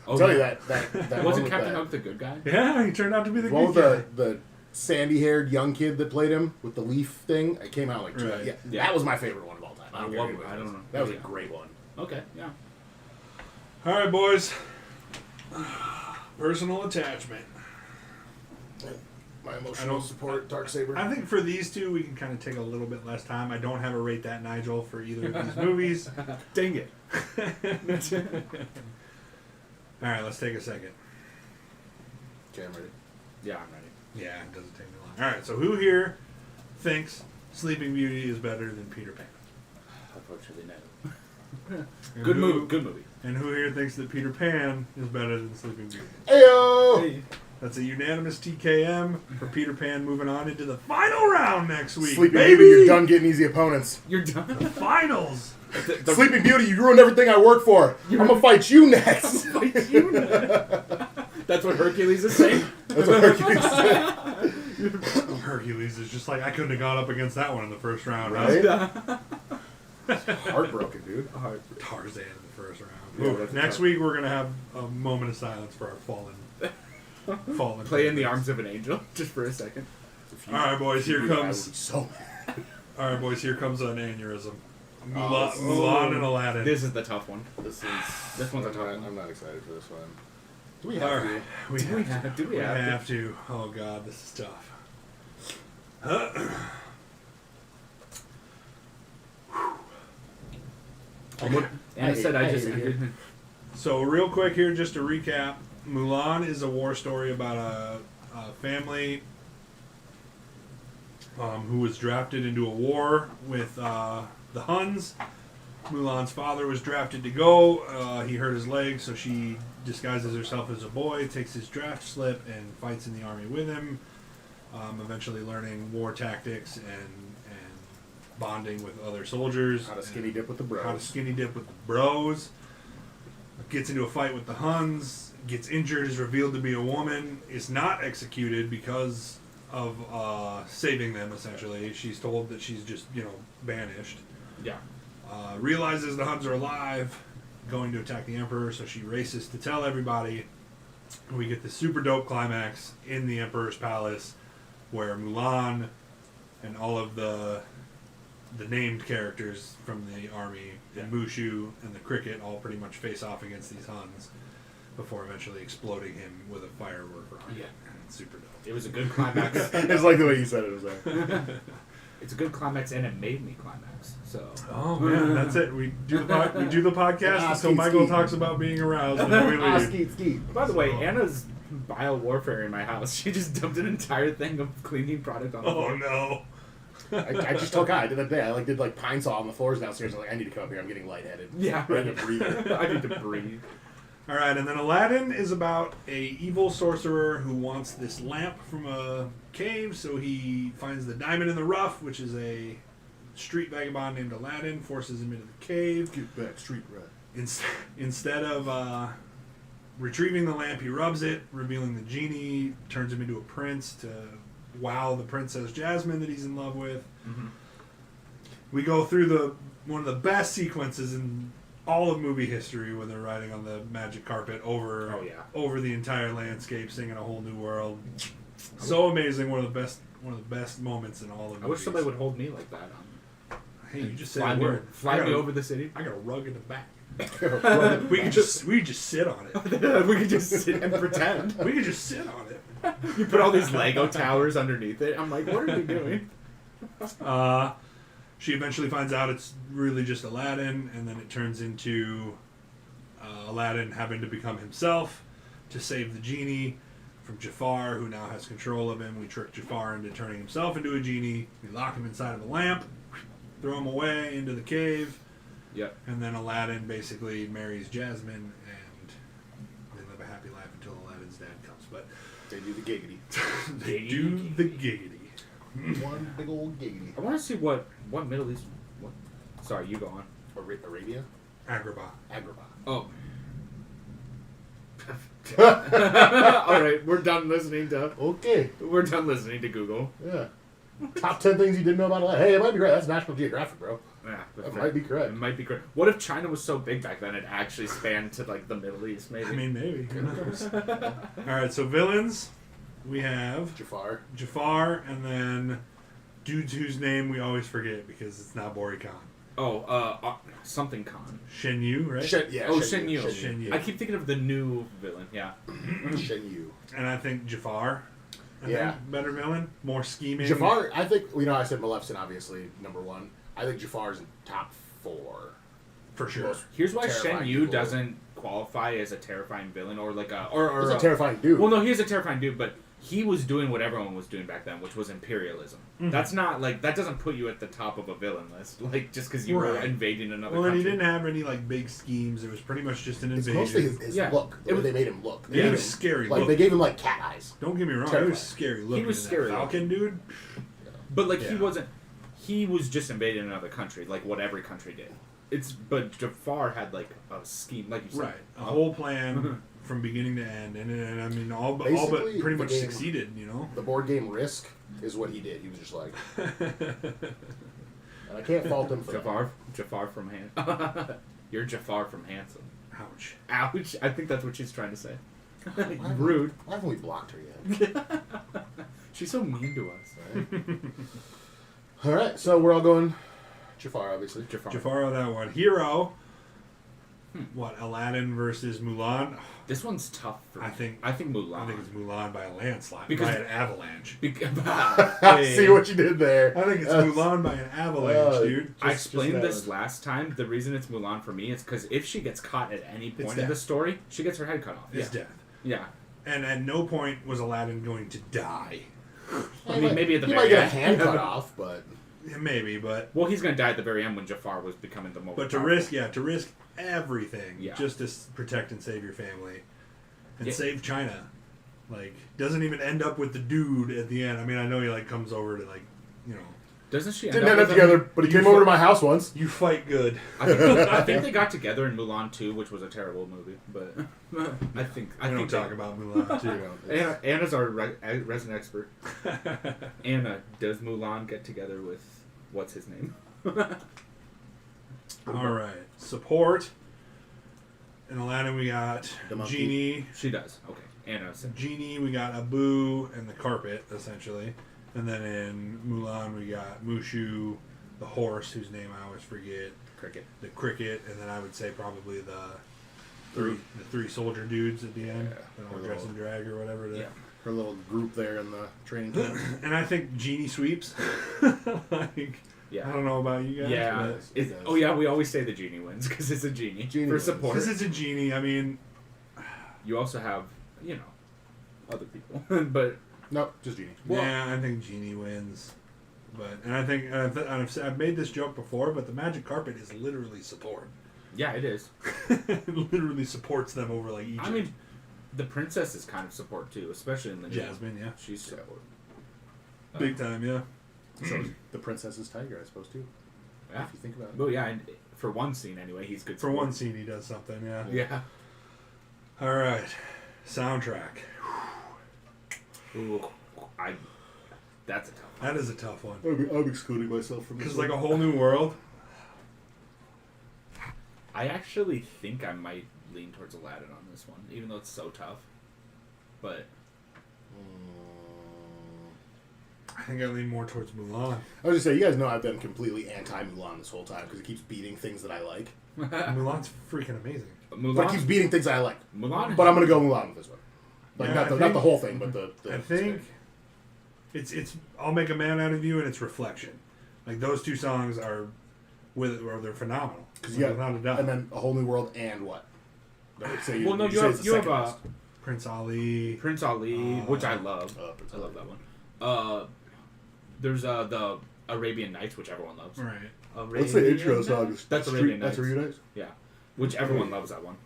I'll tell you that wasn't Captain Hook the good guy? Yeah, he turned out to be the one good with guy. the sandy-haired young kid that played him with the leaf thing. It came out that was my favorite one of all time. I don't know. That was a great one. Okay, yeah. All right, boys. Personal attachment. My emotional support, Darksaber. I think for these two, we can kind of take a little bit less time. I don't have a Rate That Nigel for either of these movies. Dang it. All right, let's take a second. Okay, I'm ready. Yeah, I'm ready. Yeah, it doesn't take me long. All right, so who here thinks Sleeping Beauty is better than Peter Pan? Unfortunately, no. And Good who- movie. Good movie. And who here thinks that Peter Pan is better than Sleeping Beauty? Ayo! Hey. That's a unanimous TKM for Peter Pan, moving on into the final round next week. Sleeping baby! Beauty, you're done getting easy opponents. You're done. Finals! Sleeping Beauty, you ruined everything I work for. I'm gonna fight you next. That's what Hercules is saying. That's what Hercules said. Hercules is just like, I couldn't have gone up against that one in the first round, Right? right? Heartbroken, dude. Tarzan in the first round. Yeah, Ooh, that's next tough. week we're gonna have a moment of silence for our fallen. Play in the arms of an angel, just for a second. All right, boys. Here I would comes. be so mad. All right, boys. Here comes an aneurysm. Mulan and Aladdin. This is the tough one. This one's a tough one. I'm not excited for this one. Do we All have right, to? we We have to. Oh God, this is tough. Anna said I just. So real quick here, just to recap, Mulan is a war story about a family who was drafted into a war with the Huns. Mulan's father was drafted to go. He hurt his leg, so she disguises herself as a boy, takes his draft slip, and fights in the army with him. Eventually learning war tactics and bonding with other soldiers. How to skinny dip with the bros. How to skinny dip with the bros. Gets into a fight with the Huns. Gets injured. Is revealed to be a woman. Is not executed because of saving them. Essentially, she's told that she's just banished. Yeah. Realizes the Huns are alive, going to attack the Emperor. So she races to tell everybody. We get the super dope climax in the Emperor's palace, where Mulan and all of the named characters from the army, and Mushu and the cricket, all pretty much face off against these Huns before eventually exploding him with a firework rocket. Yeah. It's super dope. It was a good climax. It's like the way you said it was like. It's a good climax, and it made me climax. So. Oh man, that's it. We do the podcast until skeet, Michael skeet. talks about being aroused, and then we leave. Skeet, skeet. By the way, Anna's bile warfare in my house. She just dumped an entire thing of cleaning product on the floor. Oh no. I just told Kai, I did that day. I did Pine Saw on the floors downstairs. I'm like, I need to come up here. I'm getting lightheaded. Yeah. I need to breathe. I need to breathe. All right, and then Aladdin is about a evil sorcerer who wants this lamp from a cave, so he finds the diamond in the rough, which is a street vagabond named Aladdin, forces him into the cave. Get back, street rat. Instead of retrieving the lamp, he rubs it, revealing the genie, turns him into a prince to wow the Princess Jasmine that he's in love with. Mm-hmm. We go through one of the best sequences in all of movie history when they're riding on the magic carpet over the entire landscape, singing a whole new world. So amazing! One of the best moments in all of movies. I wish somebody would hold me like that. Hey, you just said the word. Fly me over the city. I got a rug in the back. we could just sit on it. We could just sit and pretend. We could just sit on it. You put all these Lego towers underneath it. I'm like, what are you doing? She eventually finds out it's really just Aladdin, and then it turns into Aladdin having to become himself to save the genie from Jafar, who now has control of him. We trick Jafar into turning himself into a genie. We lock him inside of a lamp, throw him away into the cave. Yep. And then Aladdin basically marries Jasmine, and they live a happy life until Aladdin's dad comes. But They do the giggity. they do the giggity. One big old giggity. I want to see what Middle East. What? Sorry, you go on. Arabia? Agrabah. Agrabah. Oh. All right, we're done listening to. Okay. We're done listening to Google. Yeah. Top 10 things you didn't know about Aladdin. Hey, it might be right. That's National Geographic, bro. Yeah, That might be correct. It might be correct. What if China was so big back then it actually spanned to like the Middle East? Maybe. I mean, maybe. Who knows? All right, so villains. We have Jafar, and then dudes whose name we always forget because it's not Bori Khan. Oh, something Khan. Shen Yu, right? Shen Yu. Shen Yu. I keep thinking of the new villain. Yeah. Shen Yu. And I think Jafar. Yeah. Better villain, more scheming. Jafar, I think, I said Maleficent, obviously, number one. I think Jafar's in top 4. For sure. Here's why Terrifying Shen Yu people. doesn't qualify as a terrifying villain or like a He's a terrifying dude. Well, no, he is a terrifying dude, but he was doing what everyone was doing back then, which was imperialism. Mm-hmm. That's not like that doesn't put you at the top of a villain list, like just because you were invading another. Well, and country. he didn't have any like big schemes. It was pretty much just an It's invasion. mostly his look. The way they made him look. He was scary. Like, they gave him, like, cat eyes. Don't get me wrong. Terrifying. He was scary looking. He was scary That Falcon dude. But like Yeah. he wasn't. He was just invading another country, like what every country did. But Jafar had like a scheme, like you said, Right. A whole plan from beginning to end, and I mean all but Basically, pretty the much game- succeeded. You know. The board game Risk is what he did. He was just like... and I can't fault him for that. Jafar from Handsome. You're Jafar from Handsome. Ouch. Ouch! I think that's what she's trying to say. Why haven't- Rude. Why haven't we blocked her yet? She's so mean to us. Right? All right, so we're all going Jafar, obviously. Jafar on that one. Hero. What? Aladdin versus Mulan. This one's tough for me. I think Mulan. I think it's Mulan by a landslide. Because- by an avalanche. I see what you did there. I think it's Mulan by an avalanche, dude. I explained just this that. last time. The reason it's Mulan for me is because if she gets caught at any point in death. the story, she gets her head cut off. It's death. Yeah. And at no point was Aladdin going to die. I mean, maybe at the he very might get a end. hand cut off, but Yeah, maybe, but Well, he's gonna die at the very end when Jafar was becoming the most. to risk everything Yeah. just to protect and save your family and Yeah. save China. Like, doesn't even end up with the dude at the end. I mean, I know he like comes over to like, you know, Doesn't she? didn't end up together. But he came over to my house once. you fight good. I think they got together in Mulan 2, which was a terrible movie. But I think I don't talk about Mulan too. Anna's our resident expert. Anna, does Mulan get together with what's his name? All right, support. In Aladdin, we got The monkey. Genie. She does. Okay, Anna said. Genie, we got Abu and the carpet, essentially. And then in Mulan, we got Mushu, the horse, whose name I always forget. Cricket. The cricket, and then I would say probably the three soldier dudes at the end. Yeah. That all dress in drag or whatever it is. Yeah. Her little group there in the training camp. And I think Genie sweeps. Like, Yeah. I don't know about you guys. Yeah. but- It Oh yeah, we always say the genie wins because it's a genie Genie for wins. support. Because it's a genie. I mean, You also have, other people, but Nope, just Genie. yeah, I think Genie wins. But I think I've made this joke before, but the magic carpet is literally support. yeah, it is. It literally supports them over like Egypt. I mean, the princess is kind of support too, especially in the new- Jasmine, yeah, She's support. big time, yeah. So the princess's tiger, I suppose, too. Yeah. If you think about it. Well, yeah, and for one scene anyway, he's good. For support. one scene, he does something, yeah. Yeah. All right, soundtrack. Ooh, that's a tough one. That is a tough one. I'm excluding myself from this. Because like a whole new world. I actually think I might lean towards Aladdin on this one, even though it's so tough. But I think I lean more towards Mulan. I was just saying, you guys know I've been completely anti-Mulan this whole time because it keeps beating things that I like. Mulan's freaking amazing. Mulan, But it keeps beating things I like. Mulan, But I'm going to go Mulan with this one. Like, Yeah, not the whole thing, but the I think it's I'll Make a Man Out of You and it's Reflection. Like those two songs are they're phenomenal. Because you got, without a doubt. and then A Whole New World and what? You have Prince Ali. Prince Ali, which I love. I love that one. There's the Arabian Nights, which everyone loves. Right. What's the intro song? That's Arabian Nights. That's Arabian Nights? Yeah. Which everyone loves that one.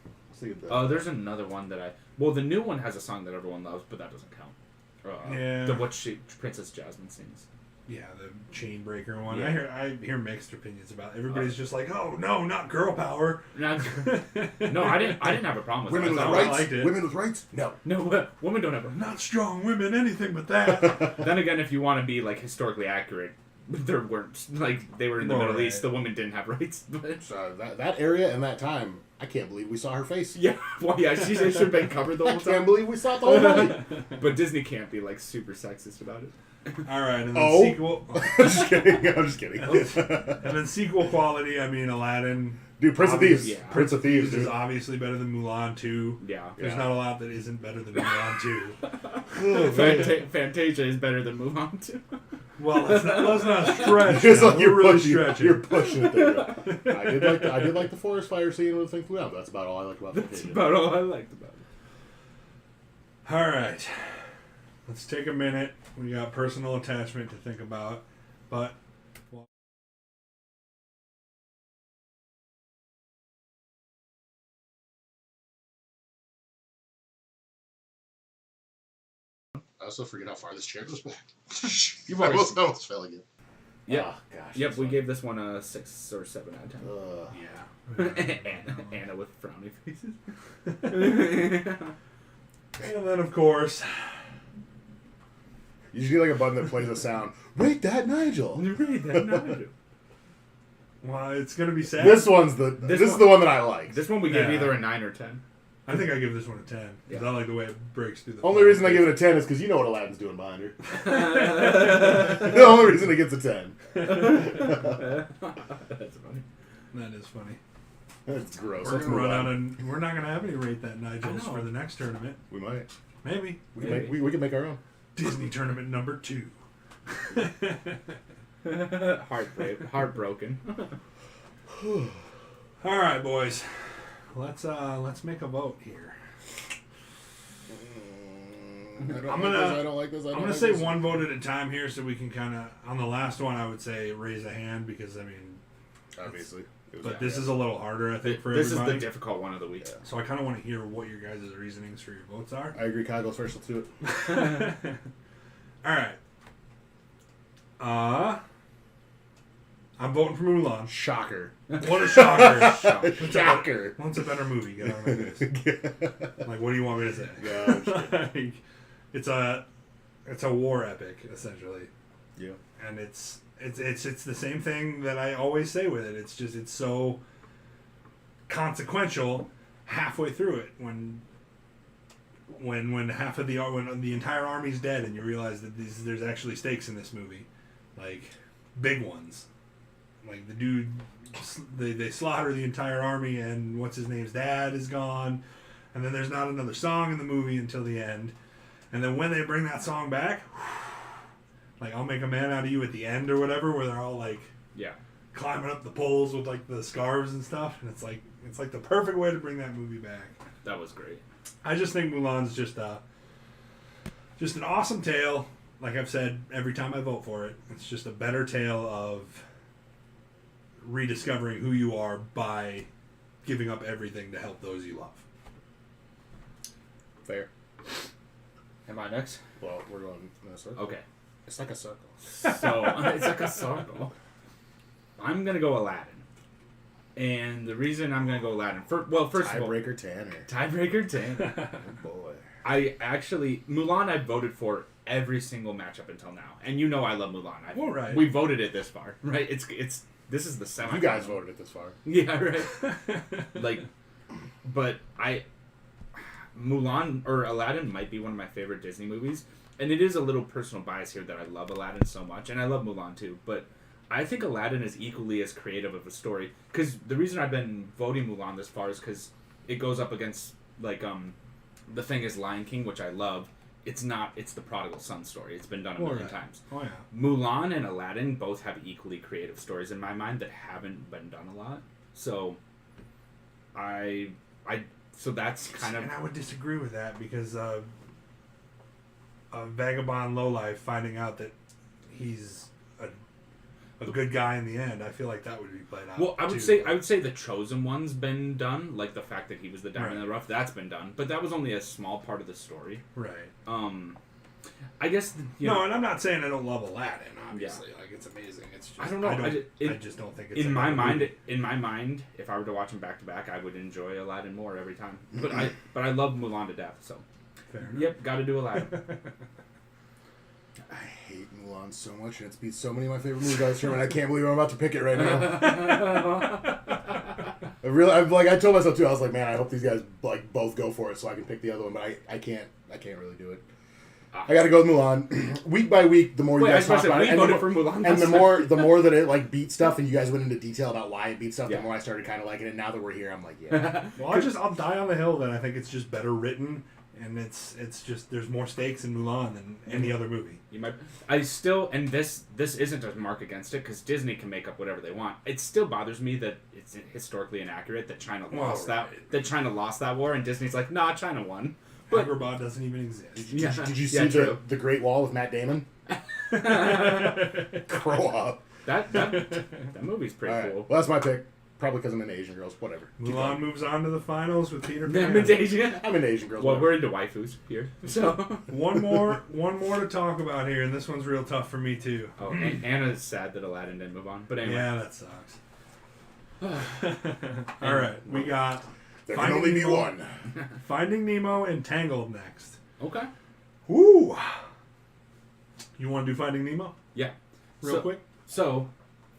There's another one that the new one has a song that everyone loves, but that doesn't count. Princess Jasmine sings. Yeah, the chain breaker one. Yeah. I hear mixed opinions about it. Everybody's just like, oh no, not girl power. No, I didn't have a problem with women that. With rights? I liked it. Women with rights? No, women don't have. Not strong women, anything but that. Then again, if you want to be like historically accurate, there weren't they were in the Middle East. The women didn't have rights. But that area and that time, I can't believe we saw her face. Yeah, well, yeah, she should have been covered the whole time. I can't believe we saw it the whole movie. But Disney can't be like super sexist about it. All right, and then sequel. I'm just kidding. And then sequel quality. I mean, Aladdin. Dude, Prince of Thieves. Yeah. Prince of Thieves is obviously better than Mulan 2. Yeah. There's not a lot that isn't better than Mulan 2. Fantasia is better than Mulan 2. Well, let's not stretch. It's like you're really stretching. You're pushing it there. I did like the forest fire scene with things flew out. That's about all I liked about Fantasia. That's about all I liked about it. All right. Let's take a minute. We got personal attachment to think about, but I also forget how far this chair goes back. You've always almost fell again. Yep. Oh, gosh. Yep. We gave this one a 6 or 7 out of 10. yeah. Anna with frowny faces. And then, of course, you just need like a button that plays a sound. Rate that Nigel. Rate that Nigel. Well, it's gonna be sad. This is the one that I like. This one we gave either a 9 or 10. I think I give this one a 10 because I like the way it breaks through the. Only reason I give it a 10 is because you know what Aladdin's doing behind her. The only reason it gets a 10. That's funny. That is funny. That's gross. We're gonna run out, and we're not gonna have any Rate That Nigels for the next tournament. We might. Maybe. We can make our own. Disney tournament number 2. Heartbroken. All right, boys. Let's make a vote here. I'm gonna say one vote at a time here, so we can kind of on the last one. I would say raise a hand because I mean, obviously. But this is a little harder, I think, for this everybody. This is the difficult one of the week. Yeah. So I kind of want to hear what your guys' reasonings for your votes are. I agree. Kyle goes first. Let's do it. All right. I'm voting for Mulan. Shocker. What a shocker. Shocker. What's a better movie? Get on my list. Like, what do you want me to say? Yeah, like, it's a war epic, essentially. Yeah. And it's the same thing that I always say with it. It's just, it's so consequential halfway through it when half of when the entire army's dead and you realize that there's actually stakes in this movie, like big ones. Like the dude, they slaughter the entire army and what's his name's dad is gone, and then there's not another song in the movie until the end, and then when they bring that song back, like I'll Make a Man Out of You at the end or whatever, where they're all like climbing up the poles with like the scarves and stuff, and it's like the perfect way to bring that movie back. That was great. I just think Mulan's just an awesome tale. Like I've said every time I vote for it, it's just a better tale of rediscovering who you are by giving up everything to help those you love. Fair. Am I next? Well, we're going in a circle. Okay. It's like a circle. So, it's like a circle. I'm going to go Aladdin. And the reason I'm going to go Aladdin... first of all... Tiebreaker Tanner. Oh, boy. Mulan I voted for every single matchup until now. And you know I love Mulan. Right. We voted it this far, right? This is the semi. You guys voted it this far. Yeah, right. But Mulan or Aladdin might be one of my favorite Disney movies, and it is a little personal bias here that I love Aladdin so much, and I love Mulan too. But I think Aladdin is equally as creative of a story. Because the reason I've been voting Mulan this far is because it goes up against The Thing is Lion King, which I love. It's the prodigal son story. It's been done a million times. Oh, yeah. Mulan and Aladdin both have equally creative stories in my mind that haven't been done a lot. So, So that's kind of... And I would disagree with that because a vagabond lowlife finding out that he's a good guy in the end, I feel like that would be played out. Well, I would say the Chosen One's been done, like the fact that he was the diamond in the rough, that's been done. But that was only a small part of the story. Right. I guess... and I'm not saying I don't love Aladdin, obviously. Yeah. Like, it's amazing. It's just... I don't know. I just don't think it's... In my mind, if I were to watch them back to back, I would enjoy Aladdin more every time. But I love Mulan to death, so... Fair enough. Yep, gotta do Aladdin. I hate Mulan so much, and it's beat so many of my favorite movies out of Sherman. I can't believe I'm about to pick it right now. I told myself too. I was like, man, I hope these guys like both go for it so I can pick the other one. But I can't really do it. I got to go with Mulan. Week by week, the more you guys talk about it, and the more that it like beat stuff, and you guys went into detail about why it beat stuff, the more I started kind of liking it. Now that we're here, I'm like, yeah. Well, I'll die on the hill that I think it's just better written. And it's just there's more stakes in Mulan than any other movie. And this isn't a mark against it because Disney can make up whatever they want. It still bothers me that it's historically inaccurate that China lost China lost that war and Disney's like, nah, China won. But Agrabah doesn't even exist. Did you see the Great Wall with Matt Damon? Grow up. That movie's pretty cool. Well, that's my pick. Probably because I'm into Asian girls. Whatever. Mulan moves on to the finals with Peter Pan. I'm into Asian girls. Well, we're into waifus here. So one more to talk about here, and this one's real tough for me too. Oh, Anna's sad that Aladdin didn't move on, but anyway. Yeah, that sucks. All right, we got. There can only be one. Finding Nemo and Tangled next. Okay. Woo! You want to do Finding Nemo? Yeah. Real quick. So,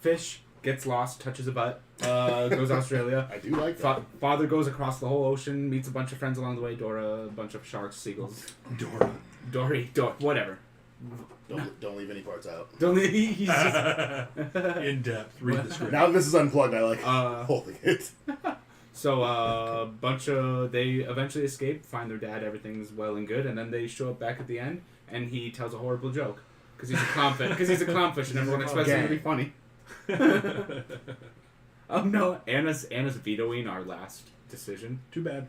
fish gets lost, touches a butt, goes to Australia. I do like that. Father goes across the whole ocean, meets a bunch of friends along the way. Dora, a bunch of sharks, seagulls. Dory, whatever. Don't leave any parts out. Don't leave. He's just... In depth. Read the script. Now this is unplugged. I like holding it. So they eventually escape, find their dad, everything's well and good, and then they show up back at the end, and he tells a horrible joke because he's a clownfish. Because he's a clownfish, and everyone expects him to be funny. Oh no, Anna's vetoing our last decision. Too bad.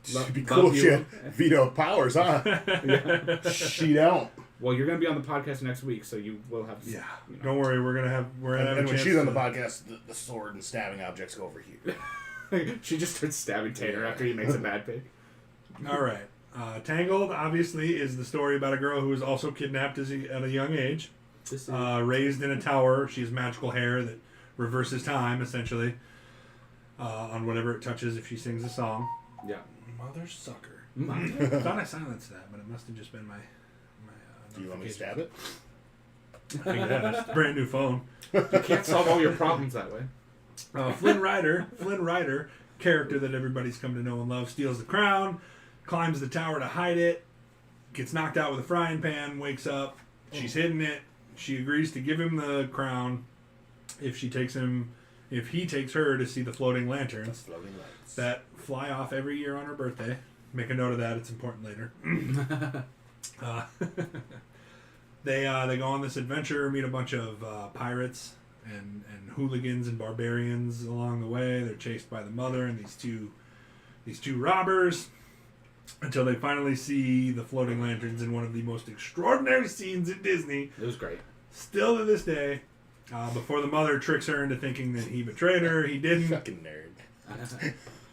It'd be cool if you veto powers, huh? Yeah. She don't. Well, you're going to be on the podcast next week, so you will have... Yeah. Don't worry, we're going to have... And when she's on the podcast, the sword and stabbing objects go over here. She just starts stabbing Tanner after he makes a bad pick. All right. Tangled, obviously, is the story about a girl who was also kidnapped at a young age. Raised in a tower. She has magical hair that reverses time, essentially, on whatever it touches if she sings a song. Yeah. Mother sucker. I thought I silenced that, but it must have just been my Do you want me to stab it? Yeah, it's a brand new phone. You can't solve all your problems that way. Flynn Rider, character that everybody's come to know and love, steals the crown, climbs the tower to hide it, gets knocked out with a frying pan, wakes up, she's hidden it. She agrees to give him the crown if he takes her to see the floating lanterns that fly off every year on her birthday. Make a note of that; it's important later. They go on this adventure, meet a bunch of pirates and hooligans and barbarians along the way. They're chased by the mother and these two robbers until they finally see the floating lanterns in one of the most extraordinary scenes in Disney. It was great. Still to this day, before the mother tricks her into thinking that he betrayed her, he didn't. Fucking nerd.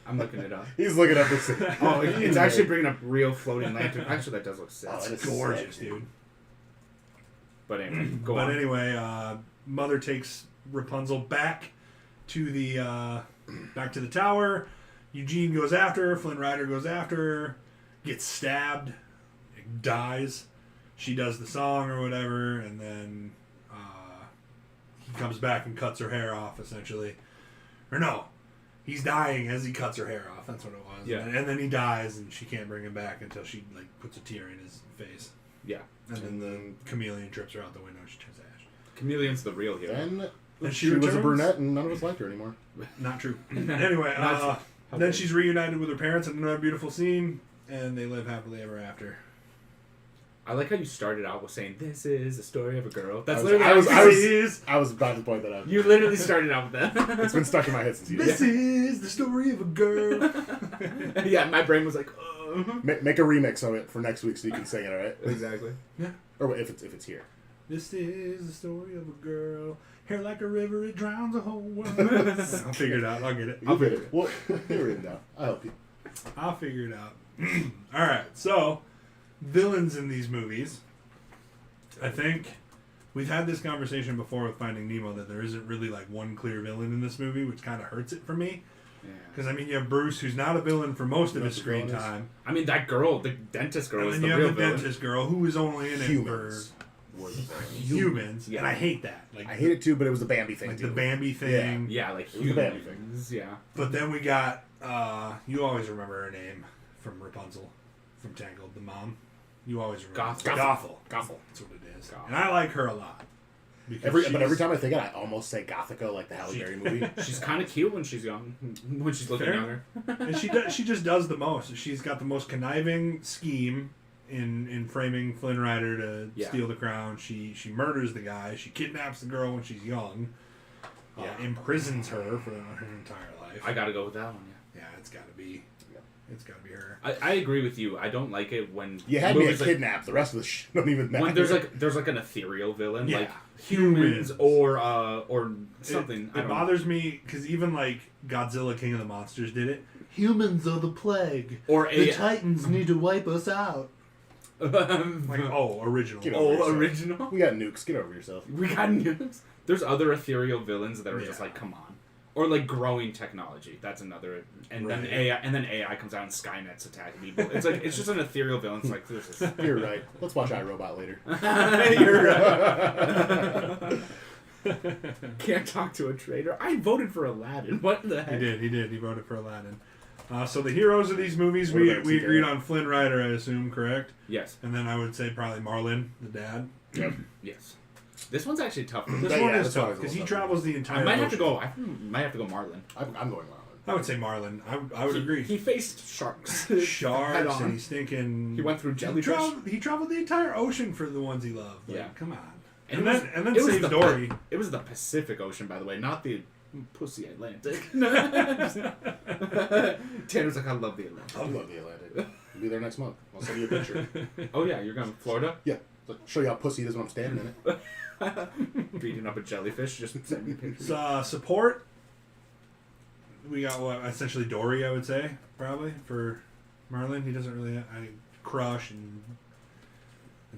I'm looking it up. He's looking up this. Oh, it's actually bringing up real floating lantern. Actually, that does look sick. Oh, it's gorgeous, dude. But anyway, go on. Anyway, mother takes Rapunzel back to the tower. Eugene goes after her. Flynn Rider goes after her. Gets stabbed. Dies. She does the song or whatever, and then he comes back and cuts her hair off, essentially. Or no, he's dying as he cuts her hair off. That's what it was. Yeah. And then he dies, and she can't bring him back until she puts a tear in his face. Yeah. And then the chameleon trips her out the window and she turns to ash. Chameleon's the real hero. And she was a brunette and none of us liked her anymore. Not true. Anyway, then she's reunited with her parents in another beautiful scene, and they live happily ever after. I like how you started out with saying, "This is the story of a girl." That's I was about to point that out. You literally started out with that. It's been stuck in my head since you did. This is the story of a girl. Yeah, my brain was like, Make a remix of it for next week so you can sing it, alright? Exactly. Yeah. Or if it's here. This is the story of a girl. Hair like a river, it drowns the whole world. I'll figure it out. I'll get it. I'll get it. Well, you're in now. I'll help you. I'll figure it out. All right. So, villains in these movies. I think we've had this conversation before with Finding Nemo that there isn't really like one clear villain in this movie, which kind of hurts it for me. Because, I mean, you have Bruce, who's not a villain for most of his screen time. I mean, that girl, the dentist girl, is the real villain. And then you have the dentist girl, who was only in it for humans. Yeah. And I hate that. Like, I hate it too, but it was the Bambi thing, like too. the Bambi thing. Yeah, like humans. Yeah. But then we got, you always remember her name from Rapunzel, from Tangled, the mom. You always remember. Gothel. Gothel. That's what it is. And I like her a lot. But every time I think it, I almost say Gothica, like the Halle Berry movie. She's kind of cute when she's young, when she's looking younger. And she just does the most. She's got the most conniving scheme in framing Flynn Rider to steal the crown. She murders the guy. She kidnaps the girl when she's young. Imprisons her for her entire life. I gotta go with that one. Yeah, it's gotta be. It's gotta be her. I agree with you. I don't like it when you had me at kidnap. The rest of the shit don't even matter. When there's like an ethereal villain, like humans or something. It bothers me because even like Godzilla King of the Monsters did it. Humans are the plague. Or the Titans need to wipe us out. Original. Original. We got nukes. Get over yourself. We got nukes. There's other ethereal villains that are just like, come on. Or like growing technology. That's another. And then AI comes out and Skynet's attacking people. It's like it's just an ethereal villain. It's like this is. You're right. Let's watch iRobot later. You're right. Can't talk to a traitor. I voted for Aladdin. What the heck? He did. He voted for Aladdin. So the heroes of these movies, we agreed on Flynn Rider, I assume, correct? Yes. And then I would say probably Marlin, the dad. Yep. Yes. This one's actually tough. This one is tough because he travels the entire. I might have to go Marlin. I'm going Marlin. I would say Marlin. I would agree. He faced sharks. And he's thinking. He went through jellyfish. He traveled the entire ocean for the ones he loved. Like, yeah. Come on. And then saved Dory. It was the Pacific Ocean, by the way, not the pussy Atlantic. Tanner's like, I love the Atlantic. I love the Atlantic. I'll be there next month. I'll send you a picture. Oh yeah, you're going to Florida? Yeah. I'll show you how pussy it is when I'm standing in it. Beating up a jellyfish, just send me pictures. Support. We got essentially Dory, I would say, probably for Marlin. He doesn't really crush and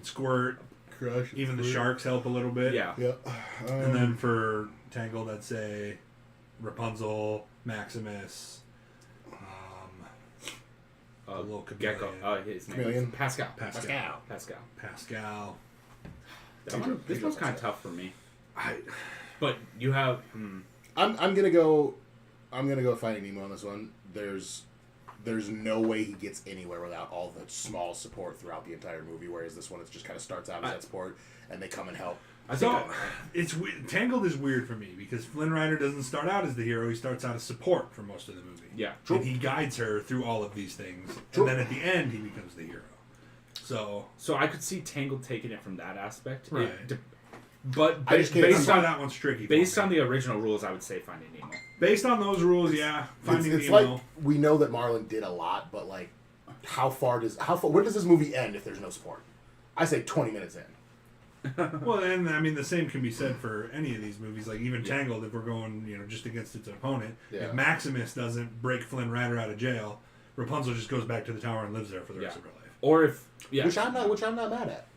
squirt. Crush. Even the sharks help a little bit. Yeah. And then for Tangled, I'd say Rapunzel, Maximus, a little Gecko. His name Chameleon. Pascal. This one's kind of tough for me. But you have. I'm gonna go Finding Nemo on this one. There's no way he gets anywhere without all the small support throughout the entire movie. Whereas this one, it just kind of starts out as that support, and they come and help. Tangled is weird for me because Flynn Rider doesn't start out as the hero; he starts out as support for most of the movie. Yeah, and he guides her through all of these things, and then at the end, he becomes the hero. So I could see Tangled taking it from that aspect, right? But based on that one's tricky. Based on the original rules, I would say Finding Nemo. Based on those rules, yeah, Finding Nemo. It's like we know that Marlin did a lot, but like, where does this movie end if there's no support? I say 20 minutes in. Well, and I mean the same can be said for any of these movies. Like even Tangled, if we're going just against its opponent, if Maximus doesn't break Flynn Rider out of jail, Rapunzel just goes back to the tower and lives there for the rest of her life. Or if which I'm not mad at.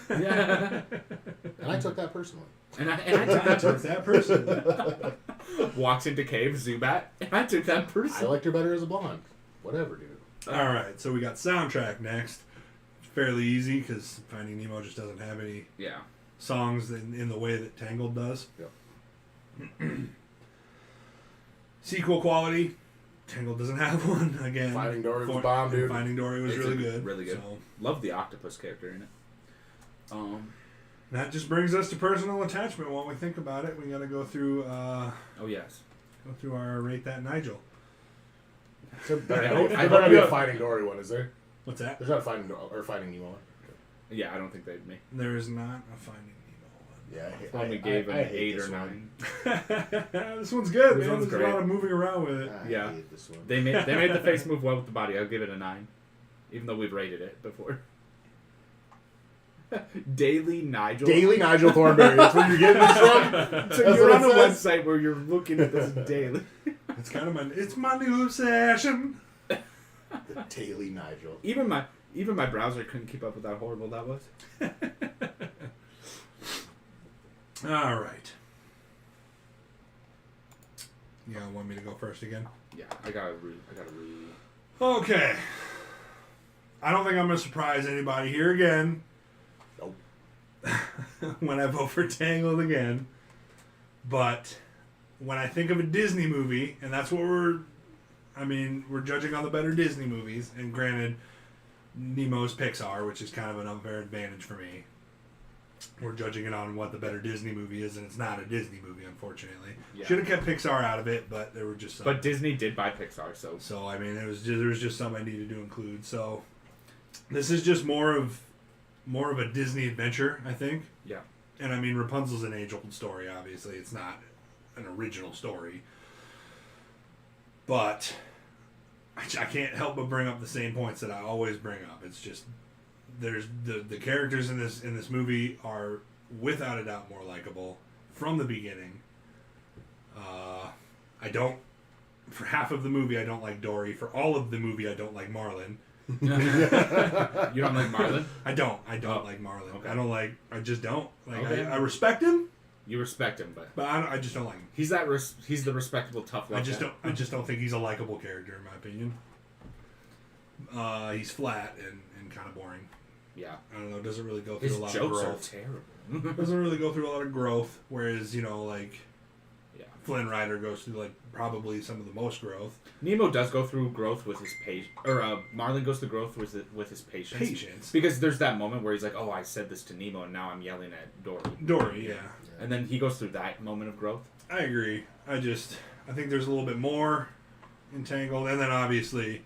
Yeah. And I took that personally. And I took that personally. Walks into cave, Zubat, and I took that personally. I liked her better as a blonde. Whatever, dude. All right, so we got soundtrack next. Fairly easy because Finding Nemo just doesn't have any songs in the way that Tangled does. Yep. Sequel quality. Tangled doesn't have one again. Finding Dory was bomb, dude. Finding Dory was really good. Really good. So. Love the octopus character in it. That just brings us to personal attachment. While we think about it, we got to go through. Oh yes. Go through our Rate That Nigel. There better be a Finding Dory one, is there? What's that? There's not a Finding Nemo one. Yeah, I don't think they'd make. There is not a Finding Nemo Yeah, I gave an 8 or 9. This one's good, This man. one's There's great. a lot of moving around with it. Yeah. hate this one. They made the face move well with the body. I'll give it a 9, even though we've rated it before. Daily Nigel. Daily Nigel Thornberry. That's where you're getting this from. So you're on a website where you're looking at this daily. It's kind of my new obsession. The Daily Nigel. Even my browser couldn't keep up with how horrible that was. All right. You want me to go first again? Yeah, I gotta read. Okay. I don't think I'm gonna surprise anybody here again. Nope. When I vote for Tangled again, but when I think of a Disney movie, and that's what we're judging on the better Disney movies, and granted, Nemo's Pixar, which is kind of an unfair advantage for me. We're judging it on what the better Disney movie is, and it's not a Disney movie, unfortunately. Yeah. Should have kept Pixar out of it, but there were just some. But Disney did buy Pixar, so. So I mean, there was just some I needed to include. So this is just more of a Disney adventure, I think. Yeah. And I mean, Rapunzel's an age-old story. Obviously, it's not an original story. But I can't help but bring up the same points that I always bring up. It's just there's the characters in this movie are without a doubt more likable from the beginning. I don't. For half of the movie, I don't like Dory. For all of the movie, I don't like Marlin. You don't like Marlin? I don't like Marlin. Okay. I just don't. Like, okay. I respect him. You respect him, but I just don't like him. He's the respectable tough love guy. I just don't think he's a likable character in my opinion. He's flat and kind of boring. Yeah. I don't know. Doesn't really go through His a lot jokes of growth. are terrible. Doesn't really go through a lot of growth. Whereas like Flynn Rider goes through like probably some of the most growth. Nemo does go through growth with his patience, or Marlin goes through growth with his patience. Because there's that moment where he's like, "Oh, I said this to Nemo, and now I'm yelling at Dory." Dory, yeah. And then he goes through that moment of growth. I agree. I think there's a little bit more in Tangled, and then obviously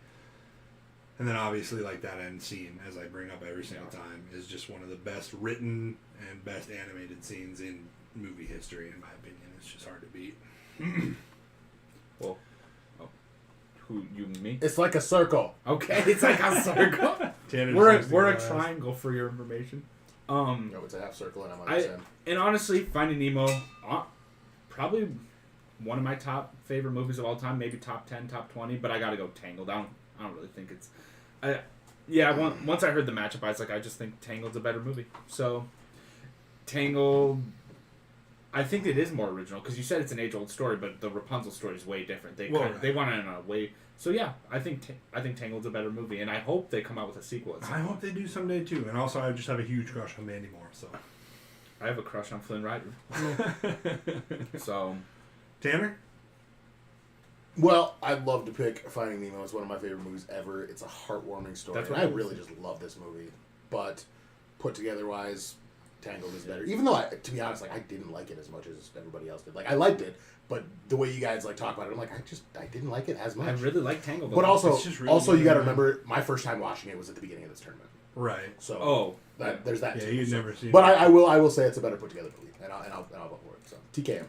like that end scene, as I bring up every single time, is just one of the best written and best animated scenes in movie history, in my opinion. It's just hard to beat. Well, who, you and me? It's like a circle. Okay, it's like a circle. We're a triangle for your information. No, it's a half circle, and I'm on this end. And honestly, Finding Nemo, probably one of my top favorite movies of all time. Maybe top 10, top 20. But I gotta go Tangled. I don't really think it's. Once I heard the matchup, I was like, I just think Tangled's a better movie. So, Tangled. I think it is more original because you said it's an age-old story, but the Rapunzel story is way different. They want it in a way. So yeah, I think Tangled's a better movie, and I hope they come out with a sequel. I hope they do someday too. And also, I just have a huge crush on Mandy Moore. So I have a crush on Flynn Rider. So, Tanner. Well, I'd love to pick Finding Nemo. It's one of my favorite movies ever. It's a heartwarming story. That's what I really just love this movie. But put together wise, Tangled is better. Even though, to be honest, I didn't like it as much as everybody else did. I liked it, but the way you guys talk about it, I'm like, I didn't like it as much. I really like Tangled. But also you got to remember, my first time watching it was at the beginning of this tournament. Right. So there's that too. You'd never seen. But I will say it's a better put together movie, and I'll vote for it. So TKM.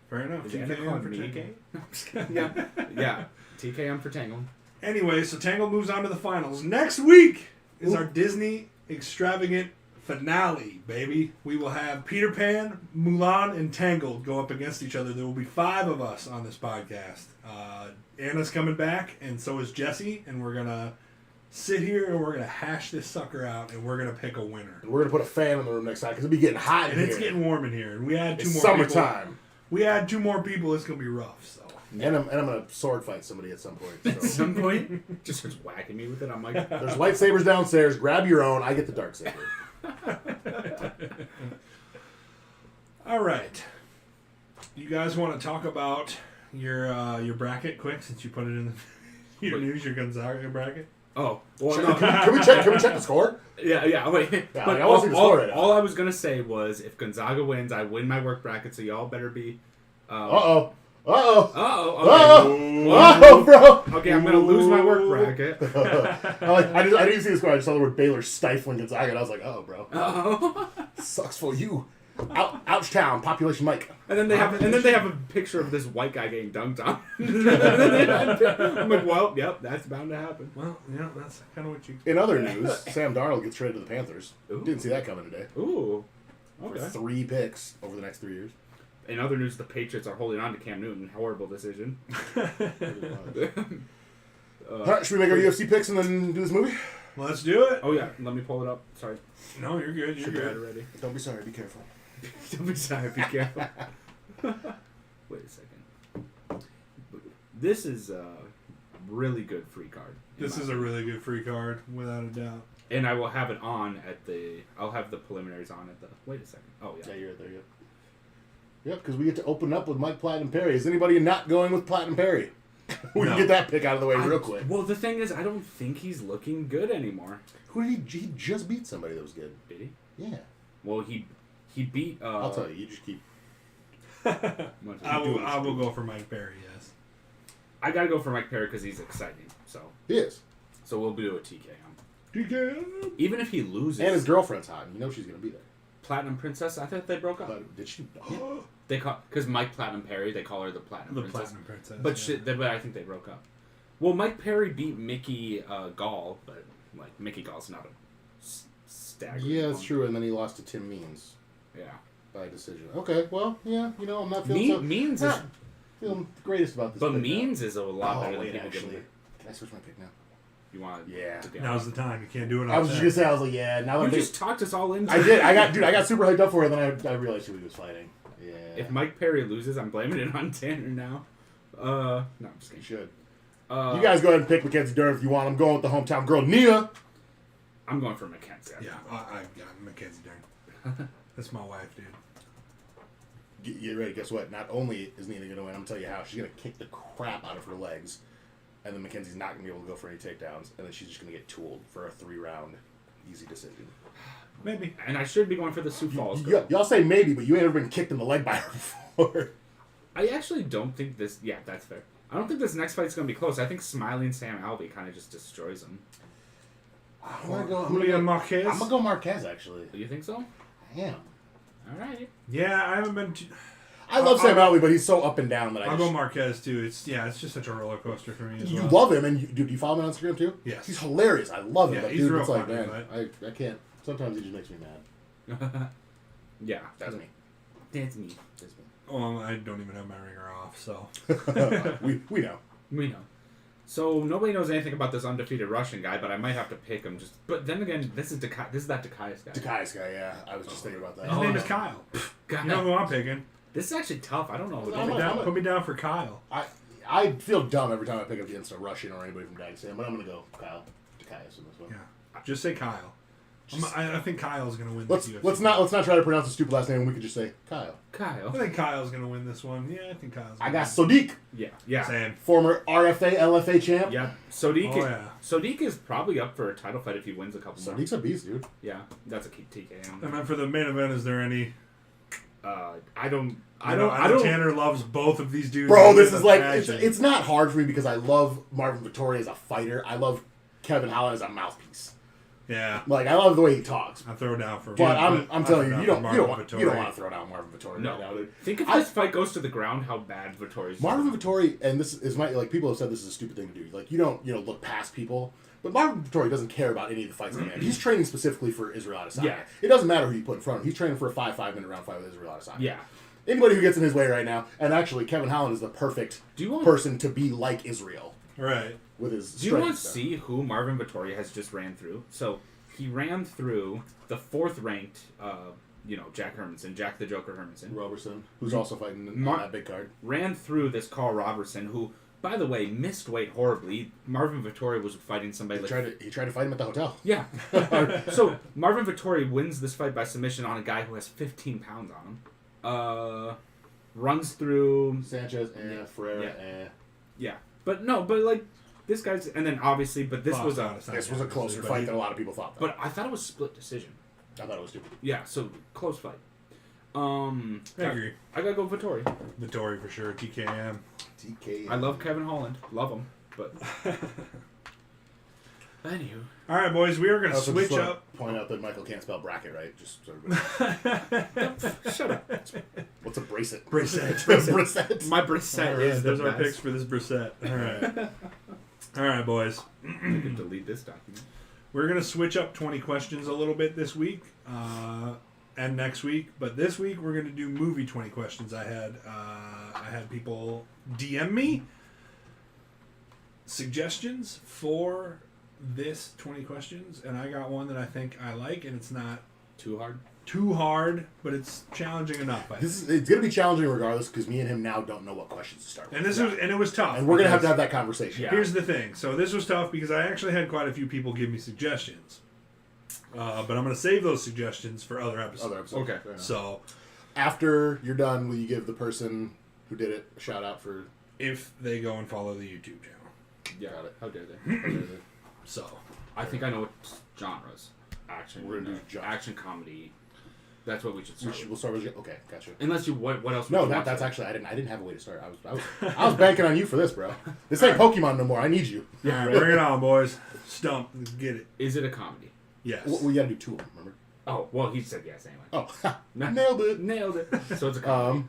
Fair enough. TKM for Tangled. Yeah. TKM for Tangled. Anyway, so Tangled moves on to the finals. Next week is our Disney extravagant finale, baby. We will have Peter Pan, Mulan, and Tangled go up against each other. There will be 5 of us on this podcast. Anna's coming back, and so is Jesse, and we're going to sit here and we're going to hash this sucker out, and we're going to pick a winner. And we're going to put a fan in the room next time, because it'll be getting hot in here. And it's getting warm in here. And we add 2 more summertime. people. We add 2 more people, it's going to be rough, so. And I'm going to sword fight somebody at some point. So. At some point? Just starts whacking me with it. I'm like... There's lightsabers downstairs. Grab your own. I get the dark saber. All right. You guys want to talk about your bracket quick, since you put it in your news, your Gonzaga bracket? Oh, well, no. Can we check the score? Yeah, wait. Yeah, but I want to see the score right now. all I was going to say was, if Gonzaga wins, I win my work bracket, so y'all better be... Uh-oh. Uh-oh, bro. Okay, I'm gonna lose my work bracket. I didn't see the score. I just saw the word Baylor stifling Gonzaga, and I was like, oh, bro. Sucks for you. Ouchtown, population Mike. And then they have a picture of this white guy getting dunked on. I'm like, well, yep, that's bound to happen. Well, yeah, that's kind of what you. In other news, Sam Darnold gets traded to the Panthers. Ooh. Didn't see that coming today. Ooh. For Okay. 3 picks over the next 3 years. In other news, the Patriots are holding on to Cam Newton. Horrible decision. All right, should we make our UFC picks and then do this movie? Let's do it. Oh yeah, let me pull it up. Sorry. No, you're good. You're good. Already. Don't be sorry. Be careful. Don't be sorry. Be careful. Wait a second. This is a really good free card. This is a really good free card, without a doubt. And I will have it on at the. I'll have the preliminaries on at the. Wait a second. Oh yeah. Yeah, you're right there. Yep. Yep, because we get to open up with Mike Platinum Perry. Is anybody not going with Platinum Perry? We can get that pick out of the way real quick. Well, the thing is, I don't think he's looking good anymore. Who did he just beat somebody that was good? Did he? Yeah. Well, he beat. I'll tell you. You just keep. I will go for Mike Perry. Yes. I gotta go for Mike Perry because he's exciting. So. He is. So we'll do a TK on. TK. Even if he loses. And his girlfriend's hot. You know she's gonna be there. Platinum Princess. I thought they broke up. Did she? Yeah. They call because Mike Platinum Perry. They call her the Platinum Princess. Platinum Princess. But but I think they broke up. Well, Mike Perry beat Mickey Gall, but like Mickey Gall's not a staggering. Yeah, that's true. And then he lost to Tim Means. Yeah. By decision. Okay. Well, yeah. You know, I'm not feeling Means is feeling the greatest about this. but pick Means now. is a lot better than wait, people actually. give him. Can I switch my pick now? You want? Yeah. Now's the time. You can't do it. I was just gonna say. I was like, yeah. Now You that just talked us all into. I did. I got super hyped up for it, and then I realized who he was fighting. Yeah. If Mike Perry loses, I'm blaming it on Tanner now. No, I'm just You kidding. should. You You guys go ahead and pick Mackenzie Dern if you want. I'm going with the hometown girl, Nia. I'm going for Mackenzie. Yeah, I got Mackenzie Dern. That's my wife, dude. Get ready. Guess what? Not only is Nia going to win, I'm going to tell you how. She's going to kick the crap out of her legs. And then Mackenzie's not going to be able to go for any takedowns. And then she's just going to get tooled for a 3-round easy decision. Maybe. And I should be going for the Sioux Falls. Y'all say maybe, but you ain't ever been kicked in the leg by her before. I actually don't think this. Yeah, that's fair. I don't think this next fight's going to be close. I think Smiling Sam Alvey kind of just destroys him. I'm going to Julian Marquez. I'm going to go Marquez, actually. Do you think so? I am. All right. Yeah, I haven't been. I love Sam Alvey, but he's so up and down that I'll go Marquez too. It's just such a roller coaster for me as well. You love him, and do you follow him on Instagram too? Yes. He's hilarious. I love him. Yeah, but he's dude, real it's like, funny, man, I can't. Sometimes he just makes me mad. Yeah. That's me. That's me. That's me. Well, I don't even have my ringer off, so. we know. We know. So nobody knows anything about this undefeated Russian guy, but I might have to pick him. But then again, this is that Dikai's guy. Dikai's guy, yeah. I was just thinking about that. His name is Kyle. God. You know who I'm picking. This is actually tough. I don't know. Put me down for Kyle. I feel dumb every time I pick up against a Russian or anybody from Dagestan, but I'm going to go Kyle Dikai's in this one. Yeah. Just say Kyle. I think Kyle's going to win let's, this UFC. let's not try to pronounce a stupid last name, and we could just say Kyle. I think Kyle's going to win this one. Yeah, I think Kyle's I gonna got win. Sodiq. Yeah. Same. Former RFA, LFA champ. Yeah. Sodiq. Oh, yeah. Sodiq is probably up for a title fight if he wins a couple more. Sodiq's a beast, dude. Yeah, that's a TK. And then for the main event, is there any? I don't. Tanner loves both of these dudes. Bro, this is like it's not hard for me because I love Marvin Vettori as a fighter. I love Kevin Holland as a mouthpiece. Yeah. Like I love the way he talks. I throw down for. But I'm telling you, you don't want Vettori. to throw down Marvin Vettori No. right now, dude. Think if this fight goes to the ground, how bad Vittori's. Marvin Vettori, and this is my people have said this is a stupid thing to do. Like you don't look past people. But Marvin Vettori doesn't care about any of the fights in the man. He's training specifically for Israel Adesanya. Yeah. It doesn't matter who you put in front of him. He's training for a 5-minute round fight with Israel Adesanya. Yeah. Anybody who gets in his way right now, and actually Kevin Holland is the perfect person to be like Israel. Right. With his Do you want to see who Marvin Vettori has just ran through? So he ran through the 4th ranked, Jack Hermanson, Jack the Joker Hermanson. Robertson, who's also fighting on that big card. Ran through this Carl Robertson, who, by the way, missed weight horribly. Marvin Vettori was fighting somebody He tried to fight him at the hotel. Yeah. So Marvin Vettori wins this fight by submission on a guy who has 15 pounds on him. Runs through Sanchez, Ferreira, Yeah. But this guy's, and then obviously, but this was a closer fight than a lot of people thought. But I thought it was split decision. I thought it was stupid. Yeah, so close fight. I agree. I gotta go Vittori. Vittori for sure. TKM. I love Kevin Holland. Love him, but anywho. All right, boys. We are gonna switch up. Point out that Michael can't spell bracket right. Just so everybody. Shut up. What's a bracelet? Brissette. My Brissette is those the are our best. picks for this Brissette. All right. All right, boys. I can delete this document. We're going to switch up 20 questions a little bit this week and next week. But this week, we're going to do movie 20 questions. I had people DM me suggestions for this 20 questions. And I got one that I think I like. And it's not too hard, but it's challenging enough. It's going to be challenging regardless because me and him now don't know what questions to start with. And it was tough. And we're going to have that conversation. Yeah. Here's the thing. So this was tough because I actually had quite a few people give me suggestions. But I'm going to save those suggestions for other episodes. Okay. So after you're done, will you give the person who did it a shout out for... If they go and follow the YouTube channel. Yeah. How dare they? So. I think I know what genres. Action. We're going to do action comedy. That's what we should start with. We'll start with... Okay, gotcha. Unless you... What else would No, you want that's to? actually... I didn't have a way to start. I was banking on you for this, bro. This ain't Pokemon no more. I need you. Yeah, bring it on, boys. Stump. Get it. Is it a comedy? Yes. Well, you got to do two of them, remember? Oh, well, he said yes anyway. Oh, nailed it. Nailed it. So it's a comedy.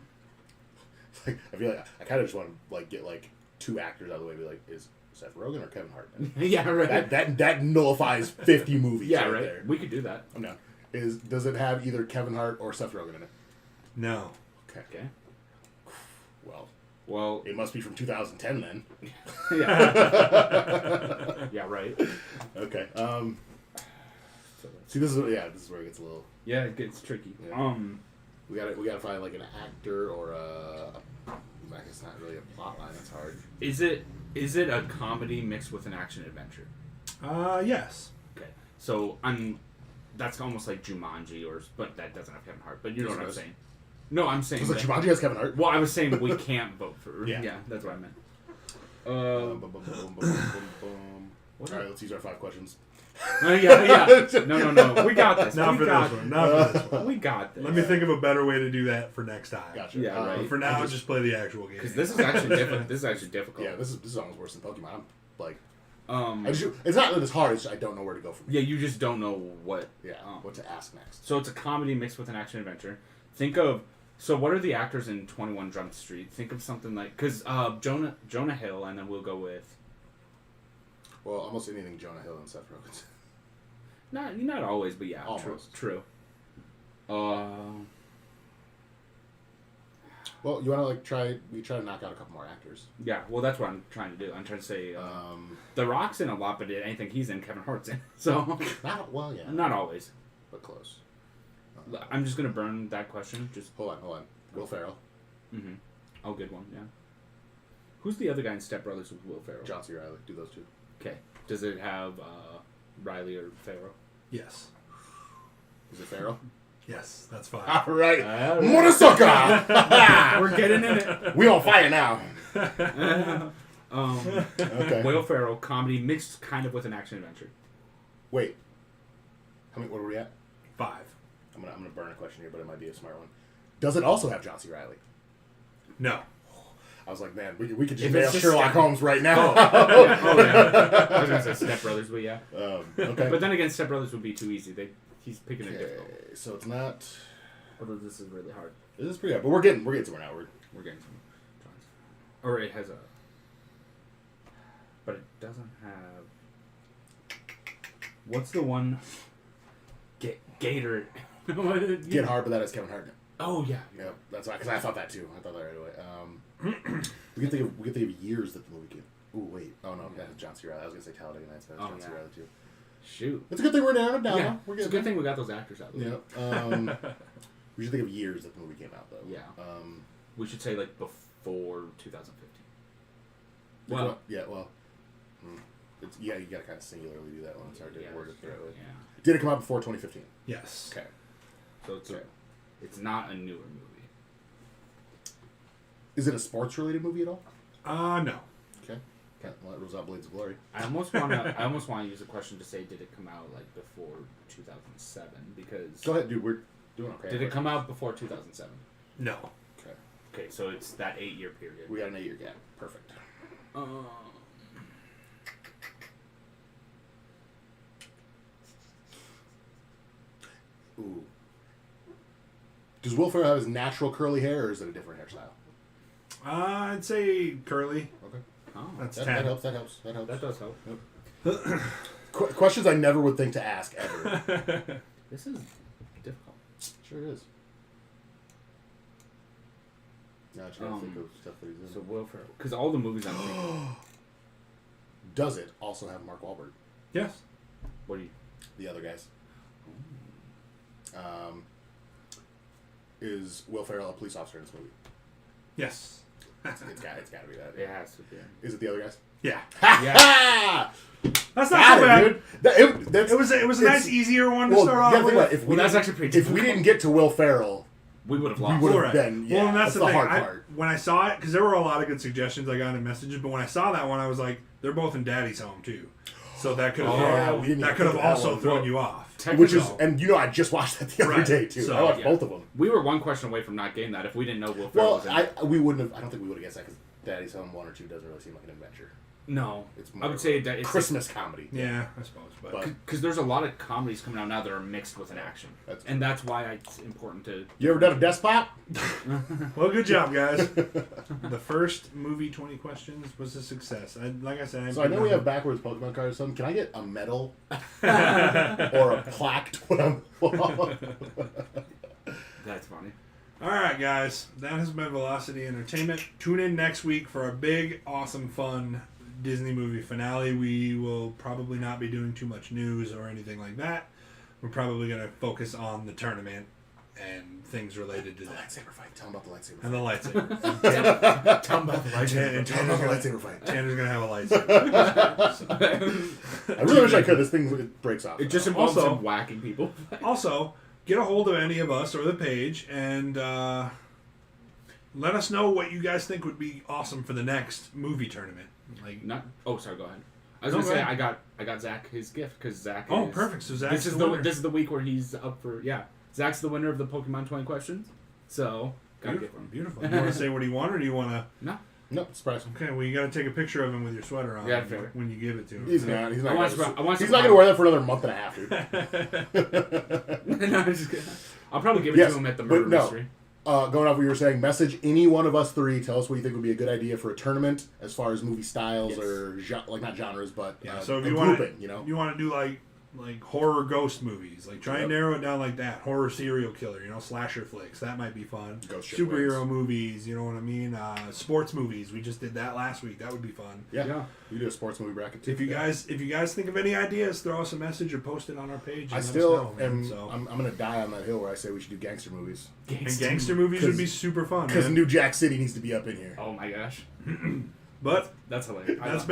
Like, I feel like I kind of just want to like get like two actors out of the way. Be like, is Seth Rogen or Kevin Hart? Yeah, right. That nullifies 50 movies. Yeah, right right. there. We could do that. I'm down. Does it have either Kevin Hart or Seth Rogen in it? No. Okay. Well, it must be from 2010 then. Yeah. Yeah, right. Okay. See, this is where it gets a little. Yeah, it gets tricky. Yeah. We gotta find like an actor or I guess not really a plot line. That's hard. Is it a comedy mixed with an action adventure? Yes. Okay. So that's almost like Jumanji, but that doesn't have Kevin Hart. But you know what I'm saying? No, I'm saying. So Jumanji has Kevin Hart. Well, I was saying we can't vote for. Yeah, that's what I meant. All right, let's use our 5 questions. Yeah. No. We got this. Not for this one. We got this. Let me think of a better way to do that for next time. Gotcha. Yeah, right. For now, just play the actual game. Because this is actually difficult. This is actually difficult. Yeah, this is almost worse than Pokemon. I'm like, it's not that it's hard. It's just I don't know where to go from. Yeah, you just don't know what. Yeah, what to ask next. So it's a comedy mixed with an action adventure. Think of. So what are the actors in 21 Jump Street? Think of something like because Jonah Hill, and then we'll go with. Well, almost anything Jonah Hill and Seth Rogen. Not always, but yeah, almost. True. Well, you want to like try to knock out a couple more actors. Yeah, well, that's what I'm trying to do. I'm trying to say The Rock's in a lot, but anything he's in, Kevin Hart's in. So not always, but close. I'm just gonna burn that question. Just hold on. Will Ferrell. Mm-hmm. Oh, good one. Yeah. Who's the other guy in Step Brothers with Will Ferrell? John C. Reilly. Do those two. Okay. Does it have Riley or Ferrell? Yes. Is it Ferrell? Yes, that's fine. All right. Motherfucker! We're getting in it. We on fire now. Okay. Will Ferrell comedy mixed kind of with an action adventure. Wait. What are we at? 5. I'm gonna burn a question here, but it might be a smart one. Does it also have John C. Reilly? No. I was like, man, we could just nail Sherlock Holmes right now. Yeah. I was gonna say Step Brothers, but yeah. Okay. But then again, Step Brothers would be too easy. He's picking it difficult. So it's not. Although this is really hard. This is pretty hard, but we're getting somewhere now. We're getting somewhere. Or it has a. But it doesn't have. What's the one? Gator. Get Hard, but that is Kevin Hart. Oh yeah. Yeah, that's why. Because I thought that too. I thought that right away. We can think of years that the movie came. Ooh, wait. Oh no, that's John C. Reilly. I was gonna say Talladega Nights, but that's John C. Reilly too. Shoot. It's a good thing we're narrowing it down. Yeah. We're it's a good thing we got those actors out. Yeah. We should think of years that the movie came out though. Yeah. We should say like before 2015. Well. Yeah. Well. It's, you gotta kind of singularly do that one. It's hard to word it correctly. Yeah. Did it come out before 2015? Yes. Okay. So it's not a newer movie. Is it a sports-related movie at all? No. Okay. Well, that rules out Blades of Glory. I almost want to use a question to say, did it come out like before 2007? Because go ahead, dude. Doing okay. Did it come out before 2007? No. Okay, so it's that 8-year period. We got an 8-year gap. Perfect. Ooh. Does Will Ferrell have his natural curly hair, or is it a different hairstyle? I'd say curly. Okay. Oh, That's That 10. helps. That helps. That helps. that does help. Yep. Questions I never would think to ask ever. This is difficult. Sure is. Now I trying to think of stuff that he's in. So Will Ferrell, because all the movies I'm thinking. Does it also have Mark Wahlberg? Yes. What do you? The other guys. Is Will Ferrell a police officer in this movie? Yes. It's got to be that. It has to be. Is it the other guys? Yeah. Yeah. That's not so bad. Dude. It was a nice, easier one to start off with. If we didn't get to Will Ferrell, we would have lost. We would Right. have been. Yeah, well, and that's the thing. hard part. When I saw it, because there were a lot of good suggestions I got in messages, but when I saw that one, I was like, they're both in Daddy's home too, so that could have also thrown you off. Which is, and I just watched that the other day too. So, I watched both of them. We were one question away from not getting that if we didn't know Will Ferrell was in it. We wouldn't have. I don't think we would have guessed that because Daddy's Home 1 or 2 doesn't really seem like an adventure. No, It's more I would say that it's Christmas comedy. Yeah, I suppose, but because there's a lot of comedies coming out now that are mixed with an action, that's why it's important to. You ever done a desktop? well, good job, guys. The first movie 20 questions was a success. Like I said, I know we have backwards Pokemon cards or something. Can I get a medal or a plaque to put on the wall? That's funny. All right, guys, that has been Velocity Entertainment. Tune in next week for a big, awesome, fun Disney movie finale. We will probably not be doing too much news or anything like that. We're probably going to focus on the tournament and things related to The that. lightsaber fight. Tell them about the lightsaber fight. And the lightsaber. Tell them about the lightsaber. And Tell them about the lightsaber fight. Tanner's going to have a lightsaber. I really wish I could. This thing breaks off. It just involves him whacking people. Also, get a hold of any of us or the page and let us know what you guys think would be awesome for the next movie tournament. Sorry, go ahead. I was gonna say I got Zach his gift because Zach. Oh, perfect. So Zach's this is the week where he's up for Zach's the winner of the Pokemon 20 questions. So gotta give him. Beautiful. You want to say what he won, or do you want to? No, surprise. Okay, well you got to take a picture of him with your sweater on when you give it to him. He's not. He's not. He's not going to wear that for another month and a half, dude. No, I'm just kidding. I'll probably give it to him at the murder mystery. Going off what you were saying, message any one of us 3. Tell us what you think would be a good idea for a tournament as far as movie styles or not genres, but so if you grouping. You want to do like horror ghost movies, try and narrow it down like that. Horror serial killer, slasher flicks, that might be fun. Superhero movies, you know what I mean? Sports movies, we just did that last week. That would be fun. Yeah. We do a sports movie bracket too. If you guys think of any ideas, throw us a message or post it on our page. I'm gonna die on that hill where I say we should do gangster movies. Gangster movies would be super fun because New Jack City needs to be up in here. Oh my gosh. But that's hilarious. That's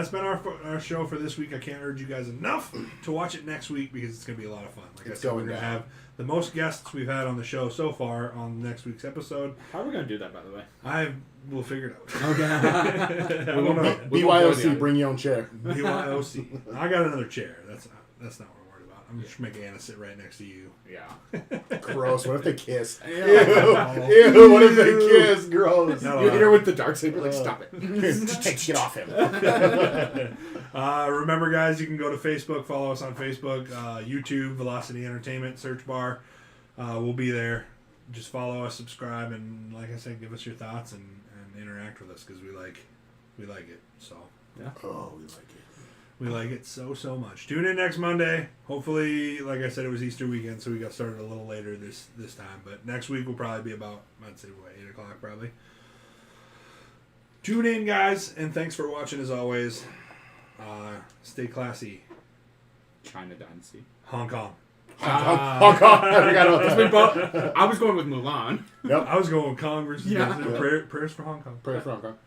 been our show for this week. I can't urge you guys enough to watch it next week because it's gonna be a lot of fun. Like I said, we're gonna have the most guests we've had on the show so far on next week's episode. How are we gonna do that, by the way? We'll figure it out. Okay. BYOC, bring your own chair. BYOC. I got another chair. That's not what I'm worried about. I'm just making Anna sit right next to you. Yeah. Gross. What if they kiss? Ew. Ew. What if they kiss? Gross. You're here with the Darksaber. Stop it. Get off him. Remember, guys, you can go to Facebook. Follow us on Facebook, YouTube, Velocity Entertainment search bar. We'll be there. Just follow us, subscribe, and like I said, give us your thoughts and interact with us because we like it. So yeah. Oh, we like it. We like it so much. Tune in next Monday. Hopefully, like I said, it was Easter weekend, so we got started a little later this time. But next week will probably be about, I'd say, 8 o'clock probably. Tune in, guys, and thanks for watching as always. Stay classy. China Dynasty. Hong Kong. Hong Kong. I forgot about that. I was going with Mulan. Yep. I was going with Kong versus Prayers for Hong Kong. Prayers for Hong Kong.